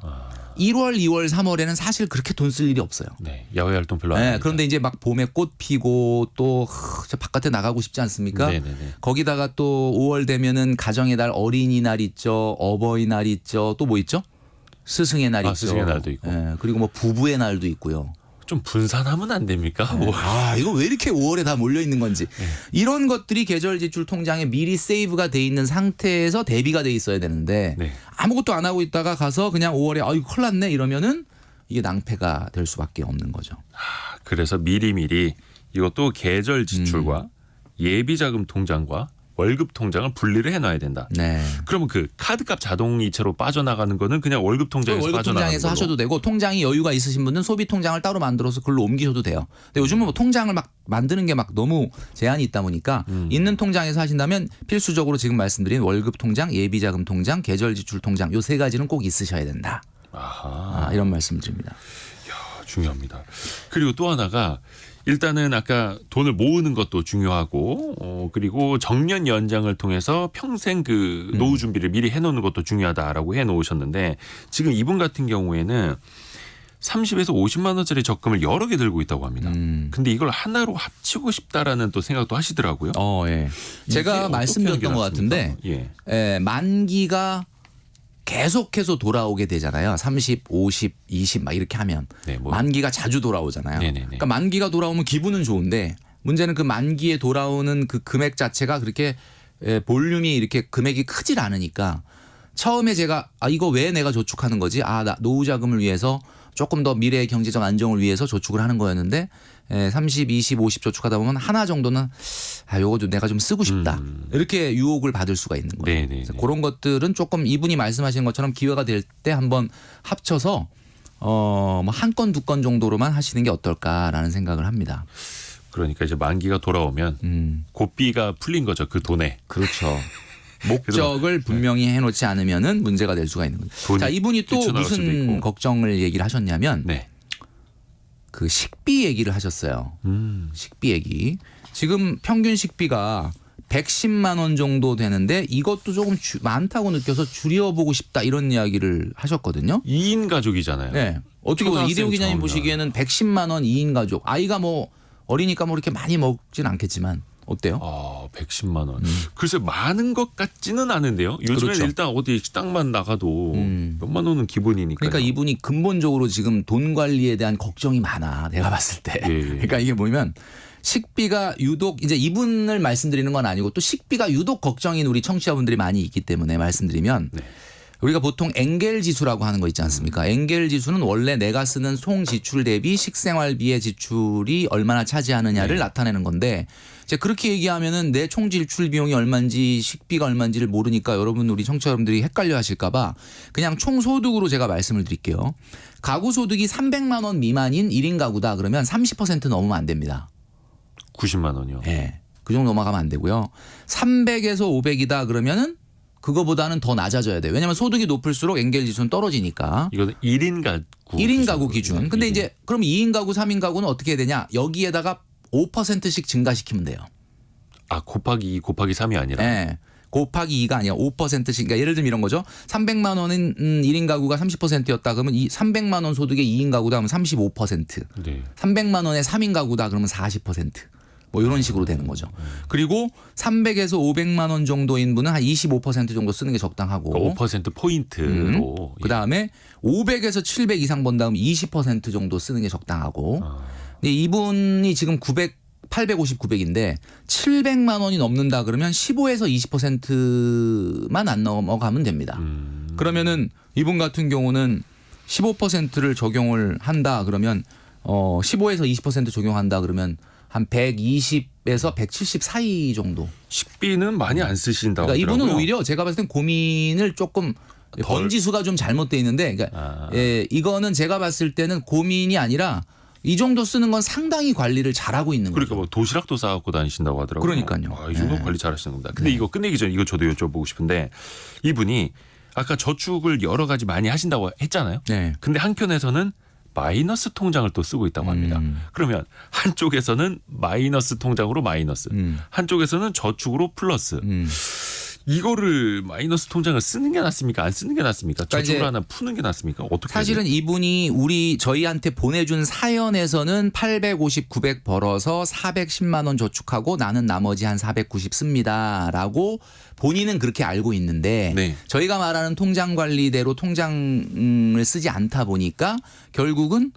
S3: 1월, 2월, 3월에는 사실 그렇게 돈 쓸 일이 없어요.
S2: 네. 야외 활동 별로 안
S3: 네,
S2: 합니다.
S3: 그런데 이제 막 봄에 꽃 피고 또 바깥에 나가고 싶지 않습니까?
S2: 네네네.
S3: 거기다가 또 5월 되면은 가정의 달 어린이날 있죠. 어버이날 있죠. 또 뭐 있죠? 스승의 날 있죠.
S2: 스승의 날도 있고.
S3: 네, 그리고 뭐 부부의 날도 있고요.
S2: 좀 분산하면 안 됩니까?
S3: 네.
S2: 뭐.
S3: 아, 이거 왜 이렇게 5월에 다 몰려 있는 건지. 이런 것들이 계절 지출 통장에 미리 세이브가 돼 있는 상태에서 대비가 돼 있어야 되는데
S2: 네.
S3: 아무것도 안 하고 있다가 가서 그냥 5월에 아이고 큰일 났네 이러면은 이게 낭패가 될 수밖에 없는 거죠.
S2: 그래서 미리미리 이것도 계절 지출과 예비자금 통장과 월급 통장을 분리를 해놔야 된다.
S3: 네.
S2: 그러면 그 카드값 자동이체로 빠져나가는 거는 그냥 월급 통장에서
S3: 월급
S2: 빠져나가는
S3: 통장에서
S2: 걸로.
S3: 하셔도 되고 통장이 여유가 있으신 분은 소비 통장을 따로 만들어서 그걸로 옮기셔도 돼요. 근데 요즘은 뭐 통장을 막 만드는 게 막 너무 제한이 있다 보니까 있는 통장에서 하신다면 필수적으로 지금 말씀드린 월급 통장, 예비자금 통장, 계절 지출 통장 요 세 가지는 꼭 있으셔야 된다.
S2: 아하.
S3: 이런 말씀을 드립니다.
S2: 중요합니다. 그리고 또 하나가 일단은 아까 돈을 모으는 것도 중요하고 그리고 정년 연장을 통해서 평생 그 노후 준비를 미리 해놓는 것도 중요하다라고 해놓으셨는데 지금 이분 같은 경우에는 30에서 50만 원짜리 적금을 여러 개 들고 있다고 합니다. 근데 이걸 하나로 합치고 싶다라는 또 생각도 하시더라고요.
S3: 예.
S2: 이게
S3: 제가
S2: 어떻게
S3: 말씀드렸던
S2: 하는
S3: 것
S2: 게 낫습니까?
S3: 같은데
S2: 예.
S3: 만기가 계속해서 돌아오게 되잖아요. 30, 50, 20 막 이렇게 하면
S2: 네, 뭐.
S3: 만기가 자주 돌아오잖아요.
S2: 네네네.
S3: 그러니까 만기가 돌아오면 기분은 좋은데 문제는 그 만기에 돌아오는 그 금액 자체가 그렇게 볼륨이 이렇게 금액이 크질 않으니까 처음에 제가 이거 왜 내가 저축하는 거지? 나 노후 자금을 위해서 조금 더 미래의 경제적 안정을 위해서 저축을 하는 거였는데 30, 20, 50 저축하다 보면 하나 정도는 요거 좀 내가 좀 쓰고 싶다. 이렇게 유혹을 받을 수가 있는 거예요.
S2: 네네네.
S3: 그래서 그런 것들은 조금 이분이 말씀하시는 것처럼 기회가 될 때 한번 합쳐서 뭐 한 건, 두 건 정도로만 하시는 게 어떨까라는 생각을 합니다.
S2: 그러니까 이제 만기가 돌아오면 고삐가 풀린 거죠. 그 돈에.
S3: 그렇죠. 목적을 분명히 해놓지 않으면은 문제가 될 수가 있는 거죠.
S2: 돈이
S3: 자, 이분이 또
S2: 뛰쳐나갈 수도
S3: 무슨
S2: 있고.
S3: 걱정을 얘기를 하셨냐면
S2: 네.
S3: 그 식비 얘기를 하셨어요. 식비 얘기. 지금 평균 식비가 110만 원 정도 되는데 이것도 조금 많다고 느껴서 줄여보고 싶다 이런 이야기를 하셨거든요.
S2: 2인 가족이잖아요.
S3: 네. 어떻게 보세요?
S2: 초등학생
S3: 이대호 기자님
S2: 처음이나.
S3: 보시기에는 110만 원 2인 가족. 아이가 뭐 어리니까 뭐 이렇게 많이 먹진 않겠지만 어때요?
S2: 110만 원. 글쎄 많은 것 같지는 않은데요. 요즘엔
S3: 그렇죠.
S2: 일단 어디 식당만 나가도 몇만 원은 기본이니까.
S3: 그러니까 이분이 근본적으로 지금 돈 관리에 대한 걱정이 많아. 내가 봤을 때.
S2: 예.
S3: 그러니까 이게 뭐냐면 식비가 유독 이제 이분을 말씀드리는 건 아니고 또 식비가 유독 걱정인 우리 청취자분들이 많이 있기 때문에 말씀드리면
S2: 네.
S3: 우리가 보통 엔겔 지수라고 하는 거 있지 않습니까? 엔겔 지수는 원래 내가 쓰는 총 지출 대비 식생활비의 지출이 얼마나 차지하느냐를 나타내는 건데 이제 그렇게 얘기하면은 내 총 지출 비용이 얼마인지 식비가 얼마인지를 모르니까 여러분 우리 청취자 여러분들이 헷갈려 하실까 봐 그냥 총 소득으로 제가 말씀을 드릴게요. 가구 소득이 300만 원 미만인 1인 가구다 그러면 30% 넘으면 안 됩니다.
S2: 90만 원이요.
S3: 예. 그 정도 넘어가면 안 되고요. 300에서 500이다 그러면은 그거보다는 더 낮아져야 돼요. 왜냐하면 소득이 높을수록 엔겔 지수는 떨어지니까.
S2: 이거는 1인 가구.
S3: 1인 가구 기준.
S2: 기준이거든요.
S3: 근데
S2: 1인.
S3: 이제 그럼 2인 가구, 3인 가구는 어떻게 해야 되냐? 여기에다가 5%씩 증가시키면 돼요.
S2: 곱하기 2 곱하기 3이 아니라.
S3: 예. 곱하기 2가 아니라 5%씩. 그러니까 예를 들면 이런 거죠. 300만 원인 1인 가구가 30%였다 그러면 이 300만 원 소득의 2인 가구다 하면 35%.
S2: 네.
S3: 300만 원의 3인 가구다 그러면 40%. 뭐 이런 식으로 되는 거죠. 그리고 300에서 500만 원 정도인 분은 한 25% 정도 쓰는 게 적당하고.
S2: 그러니까 5% 포인트로.
S3: 그다음에 500에서 700 이상 번다면 20% 정도 쓰는 게 적당하고. 근데 이분이 지금 850, 900인데 700만 원이 넘는다 그러면 15에서 20%만 안 넘어가면 됩니다. 그러면은 이분 같은 경우는 15%를 적용을 한다 그러면 15에서 20% 적용한다 그러면 한 120에서 170 사이 정도.
S2: 식비는 많이 안 쓰신다고
S3: 그러니까
S2: 하더라고요.
S3: 이분은 오히려 제가 봤을 땐 고민을 조금 번지수가 좀 잘못돼 있는데 그러니까 이거는 제가 봤을 때는 고민이 아니라 이 정도 쓰는 건 상당히 관리를 잘하고 있는 거죠.
S2: 그러니까 뭐 도시락도 싸갖고 다니신다고 하더라고요.
S3: 그러니까요.
S2: 이 정도
S3: 네.
S2: 관리 잘하시는 겁니다. 근데 이거 끝내기 전에 이거 저도 여쭤보고 싶은데 이분이 아까 저축을 여러 가지 많이 하신다고 했잖아요.
S3: 네.
S2: 근데 한편에서는 마이너스 통장을 또 쓰고 있다고 합니다. 그러면 한쪽에서는 마이너스 통장으로 마이너스, 한쪽에서는 저축으로 플러스. 이거를 마이너스 통장을 쓰는 게 낫습니까? 안 쓰는 게 낫습니까?
S3: 그러니까
S2: 저축을
S3: 이제
S2: 하나 푸는 게 낫습니까? 어떻게?
S3: 사실은 이분이 저희한테 보내준 사연에서는 850, 900 벌어서 410만 원 저축하고 나는 나머지 한 490 씁니다라고 본인은 그렇게 알고 있는데
S2: 네.
S3: 저희가 말하는 통장 관리대로 통장을 쓰지 않다 보니까 결국은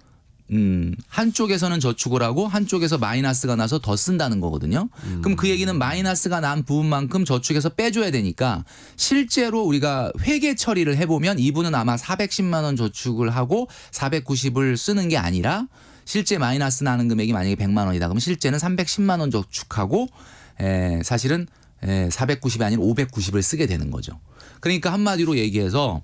S3: 한쪽에서는 저축을 하고 한쪽에서 마이너스가 나서 더 쓴다는 거거든요. 그럼 그 얘기는 마이너스가 난 부분만큼 저축해서 빼줘야 되니까 실제로 우리가 회계 처리를 해보면 이분은 아마 410만 원 저축을 하고 490을 쓰는 게 아니라 실제 마이너스 나는 금액이 만약에 100만 원이다 그러면 실제는 310만 원 저축하고 사실은 490이 아닌 590을 쓰게 되는 거죠. 그러니까 한마디로 얘기해서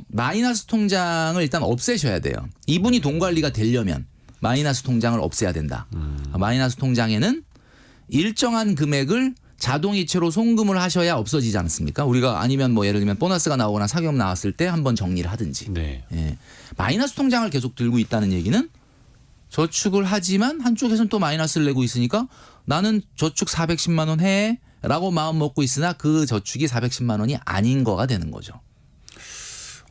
S3: 마이너스 통장을 일단 없애셔야 돼요. 이분이 돈 관리가 되려면 마이너스 통장을 없애야 된다. 마이너스 통장에는 일정한 금액을 자동이체로 송금을 하셔야 없어지지 않습니까? 우리가 아니면 뭐 예를 들면 보너스가 나오거나 사기업 나왔을 때 한번 정리를 하든지.
S2: 네.
S3: 예. 마이너스 통장을 계속 들고 있다는 얘기는 저축을 하지만 한쪽에서는 또 마이너스를 내고 있으니까 나는 저축 410만 원 해 라고 마음 먹고 있으나 그 저축이 410만 원이 아닌 거가 되는 거죠.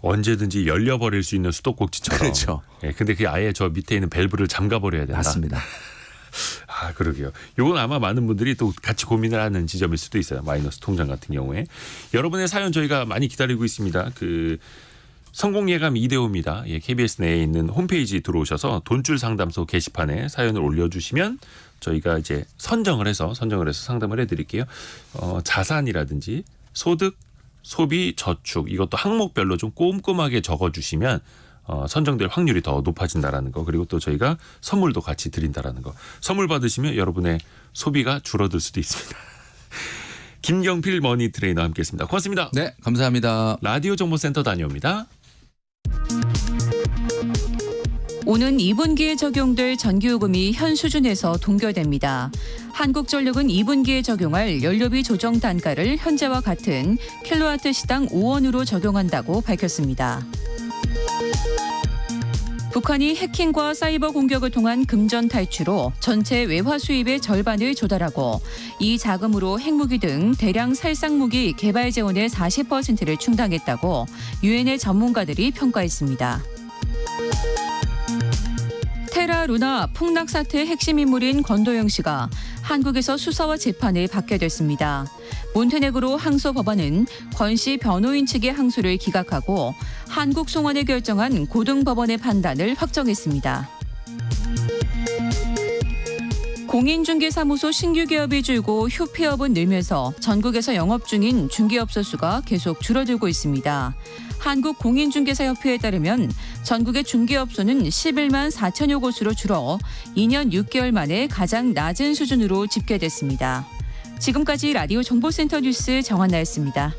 S2: 언제든지 열려버릴 수 있는 수도꼭지처럼.
S3: 그렇죠.
S2: 예, 근데 그게 아예 저 밑에 있는 밸브를 잠가버려야 된다.
S3: 맞습니다.
S2: 아, 그러게요. 이건 아마 많은 분들이 또 같이 고민을 하는 지점일 수도 있어요. 마이너스 통장 같은 경우에. 여러분의 사연 저희가 많이 기다리고 있습니다. 그 성공예감 이대호입니다. 예, KBS 내에 있는 홈페이지 들어오셔서 돈줄 상담소 게시판에 사연을 올려주시면 저희가 이제 선정을 해서 상담을 해드릴게요. 자산이라든지 소득, 소비, 저축 이것도 항목별로 좀 꼼꼼하게 적어주시면 선정될 확률이 더 높아진다라는 거, 그리고 또 저희가 선물도 같이 드린다라는 거. 선물 받으시면 여러분의 소비가 줄어들 수도 있습니다. 김경필 머니 트레이너와 함께했습니다. 고맙습니다.
S3: 네, 감사합니다.
S2: 라디오 정보센터 다녀옵니다.
S1: 오는 2분기에 적용될 전기요금이 현 수준에서 동결됩니다. 한국전력은 2분기에 적용할 연료비 조정 단가를 현재와 같은 킬로와트 시당 5원으로 적용한다고 밝혔습니다. 북한이 해킹과 사이버 공격을 통한 금전 탈취로 전체 외화 수입의 절반을 조달하고 이 자금으로 핵무기 등 대량 살상무기 개발 재원의 40%를 충당했다고 유엔의 전문가들이 평가했습니다. 테라 루나 폭락 사태의 핵심 인물인 권도영 씨가 한국에서 수사와 재판을 받게 됐습니다. 몬테네그로 항소 법원은 권 씨 변호인 측의 항소를 기각하고 한국 송환을 결정한 고등법원의 판단을 확정했습니다. 공인중개사무소 신규 개업이 줄고 휴폐업은 늘면서 전국에서 영업 중인 중개업소 수가 계속 줄어들고 있습니다. 한국공인중개사협회에 따르면 전국의 중개업소는 11만 4천여 곳으로 줄어 2년 6개월 만에 가장 낮은 수준으로 집계됐습니다. 지금까지 라디오 정보센터 뉴스 정한나였습니다.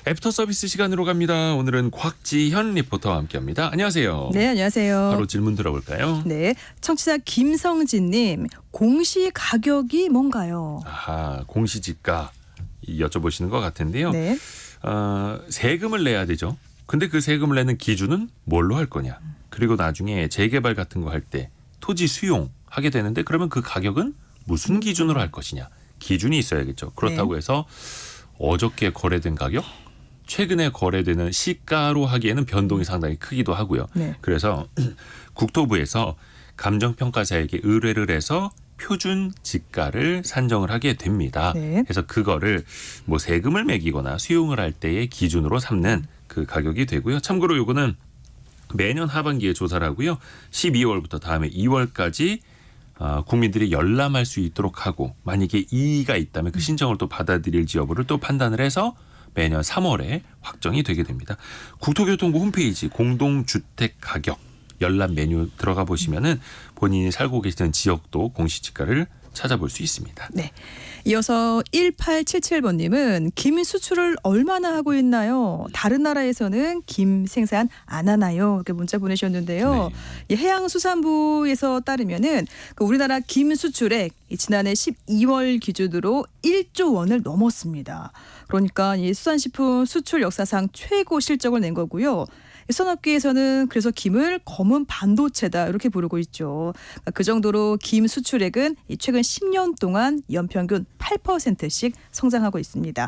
S2: 애프터 서비스 시간으로 갑니다. 오늘은 곽지현 리포터와 함께합니다. 안녕하세요.
S4: 네, 안녕하세요.
S2: 바로 질문 들어볼까요?
S4: 네, 청취자 김성진님, 공시 가격이 뭔가요?
S2: 아하, 공시지가 여쭤보시는 것 같은데요.
S4: 네,
S2: 세금을 내야 되죠. 근데 그 세금을 내는 기준은 뭘로 할 거냐. 그리고 나중에 재개발 같은 거 할 때 토지 수용하게 되는데 그러면 그 가격은 무슨 기준으로 할 것이냐. 기준이 있어야겠죠. 그렇다고
S4: 네.
S2: 해서 어저께 거래된 가격, 최근에 거래되는 시가로 하기에는 변동이 상당히 크기도 하고요.
S4: 네.
S2: 그래서 국토부에서 감정평가사에게 의뢰를 해서 표준 지가를 산정을 하게 됩니다.
S4: 네.
S2: 그래서 그거를 뭐 세금을 매기거나 수용을 할 때의 기준으로 삼는 그 가격이 되고요. 참고로 요거는 매년 하반기에 조사를 하고요. 12월부터 다음에 2월까지 국민들이 열람할 수 있도록 하고 만약에 이의가 있다면 그 신청을 또 받아들일지 여부를 또 판단을 해서 매년 3월에 확정이 되게 됩니다. 국토교통부 홈페이지 공동주택 가격 열람 메뉴 들어가 보시면은 본인이 살고 계시는 지역도 공시지가를 찾아볼 수 있습니다.
S4: 네. 이어서 1877번님은 김 수출을 얼마나 하고 있나요? 다른 나라에서는 김 생산 안 하나요? 이렇게 문자 보내셨는데요. 이 해양수산부에서 따르면은 그 우리나라 김 수출액 지난해 12월 기준으로 1조 원을 넘었습니다. 그러니까 이 수산식품 수출 역사상 최고 실적을 낸 거고요. 수산업계에서는 그래서 김을 검은 반도체다 이렇게 부르고 있죠. 그 정도로 김 수출액은 최근 10년 동안 연평균 8%씩 성장하고 있습니다.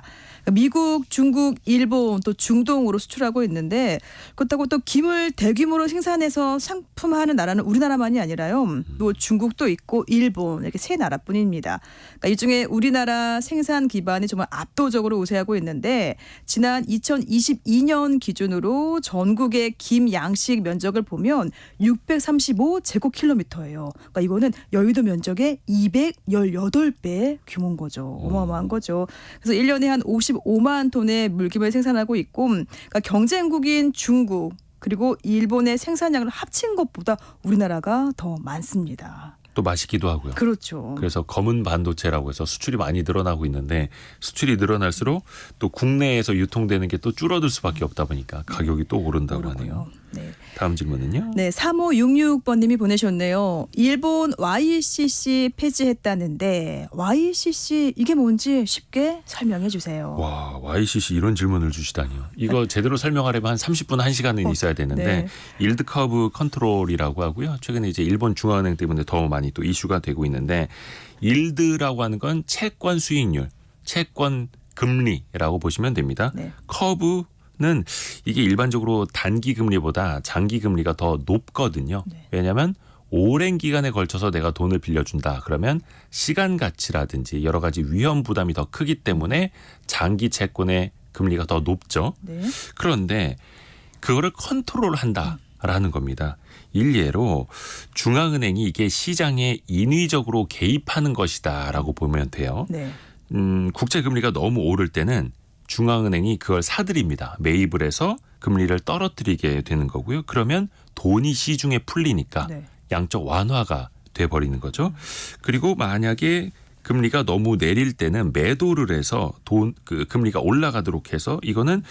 S4: 미국, 중국, 일본 또 중동으로 수출하고 있는데 그렇다고 또 김을 대규모로 생산해서 상품화하는 나라는 우리나라만이 아니라요. 또 중국도 있고 일본 이렇게 세 나라뿐입니다. 그러니까 이 중에 우리나라 생산 기반이 정말 압도적으로 우세하고 있는데 지난 2022년 기준으로 전국의 김 양식 면적을 보면 635제곱킬로미터예요. 그러니까 이거는 여의도 면적의 218배 규모인 거죠. 어마어마한 거죠. 그래서 1년에 한 55만 톤의 물김을 생산하고 있고 그러니까 경쟁국인 중국 그리고 일본의 생산량을 합친 것보다 우리나라가 더 많습니다.
S2: 또 맛있기도 하고요.
S4: 그렇죠.
S2: 그래서 검은 반도체라고 해서 수출이 많이 늘어나고 있는데 수출이 늘어날수록 또 국내에서 유통되는 게 또 줄어들 수밖에 없다 보니까 가격이 또 오른다고 하네요.
S4: 네.
S2: 다음 질문은요.
S4: 네, 3566번님이 보내셨네요. 일본 YCC 폐지했다는데 YCC 이게 뭔지 쉽게 설명해 주세요.
S2: 와, YCC 이런 질문을 주시다니요. 이거 제대로 설명하려면 한 30분, 1시간은 있어야 되는데
S4: 네.
S2: 일드 커브 컨트롤이라고 하고요. 최근에 이제 일본 중앙은행 때문에 더 많이 또 이슈가 되고 있는데 일드라고 하는 건 채권 수익률, 채권 금리라고 보시면 됩니다.
S4: 네.
S2: 커브는 이게 일반적으로 단기 금리보다 장기 금리가 더 높거든요.
S4: 네.
S2: 왜냐하면 오랜 기간에 걸쳐서 내가 돈을 빌려준다. 그러면 시간 가치라든지 여러 가지 위험 부담이 더 크기 때문에 장기 채권의 금리가 더 높죠.
S4: 네.
S2: 그런데 그거를 컨트롤한다라는 겁니다. 일례로 중앙은행이 이게 시장에 인위적으로 개입하는 것이다라고 보면 돼요.
S4: 네.
S2: 국채 금리가 너무 오를 때는 중앙은행이 그걸 사들입니다. 매입을 해서 금리를 떨어뜨리게 되는 거고요. 그러면 돈이 시중에 풀리니까
S4: 네.
S2: 양적 완화가 돼버리는 거죠. 그리고 만약에 금리가 너무 내릴 때는 매도를 해서 금리가 올라가도록 해서 이거는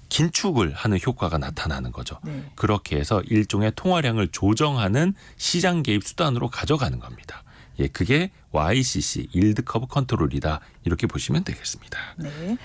S2: 긴축을 하는 효과가 나타나는 거죠.
S4: 네.
S2: 그렇게 해서 일종의 통화량을 조정하는 시장 개입 수단으로 가져가는 겁니다. 예, 그게 YCC 일드 커브 컨트롤이다 이렇게 보시면 되겠습니다.
S4: 네.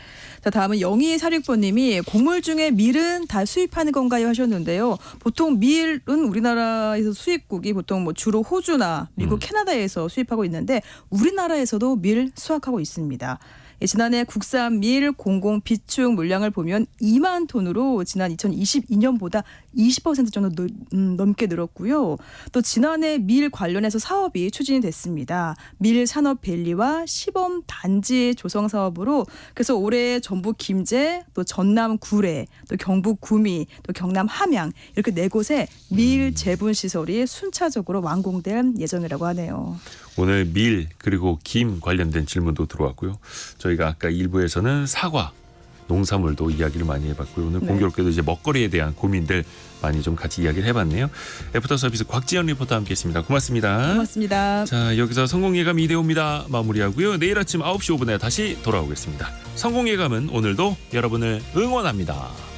S4: 자, 다음은 0246번님이 곡물 중에 밀은 다 수입하는 건가요 하셨는데요. 보통 밀은 우리나라에서 수입국이 보통 뭐 주로 호주나 미국, 캐나다에서 수입하고 있는데 우리나라에서도 밀 수확하고 있습니다. 예, 지난해 국산 밀 공공 비축 물량을 보면 2만 톤으로 지난 2022년보다 20% 정도 넘게 늘었고요. 또 지난해 밀 관련해서 사업이 추진이 됐습니다. 밀 산업 밸리와 시범 단지 조성 사업으로 그래서 올해 전북 김제, 또 전남 구례, 또 경북 구미, 또 경남 함양 이렇게 4곳에 밀 재분 시설이 순차적으로 완공될 예정이라고 하네요.
S2: 오늘 밀 그리고 김 관련된 질문도 들어왔고요. 저희가 아까 1부에서는 사과, 농산물도 이야기를 많이 해봤고요. 오늘
S4: 네.
S2: 공교롭게도 이제 먹거리에 대한 고민들 많이 좀 같이 이야기를 해봤네요. 애프터 서비스 곽지연 리포터와 함께했습니다. 고맙습니다.
S4: 고맙습니다.
S2: 자, 여기서 성공예감 이대호입니다. 마무리하고요. 내일 아침 9시 5분에 다시 돌아오겠습니다. 성공예감은 오늘도 여러분을 응원합니다.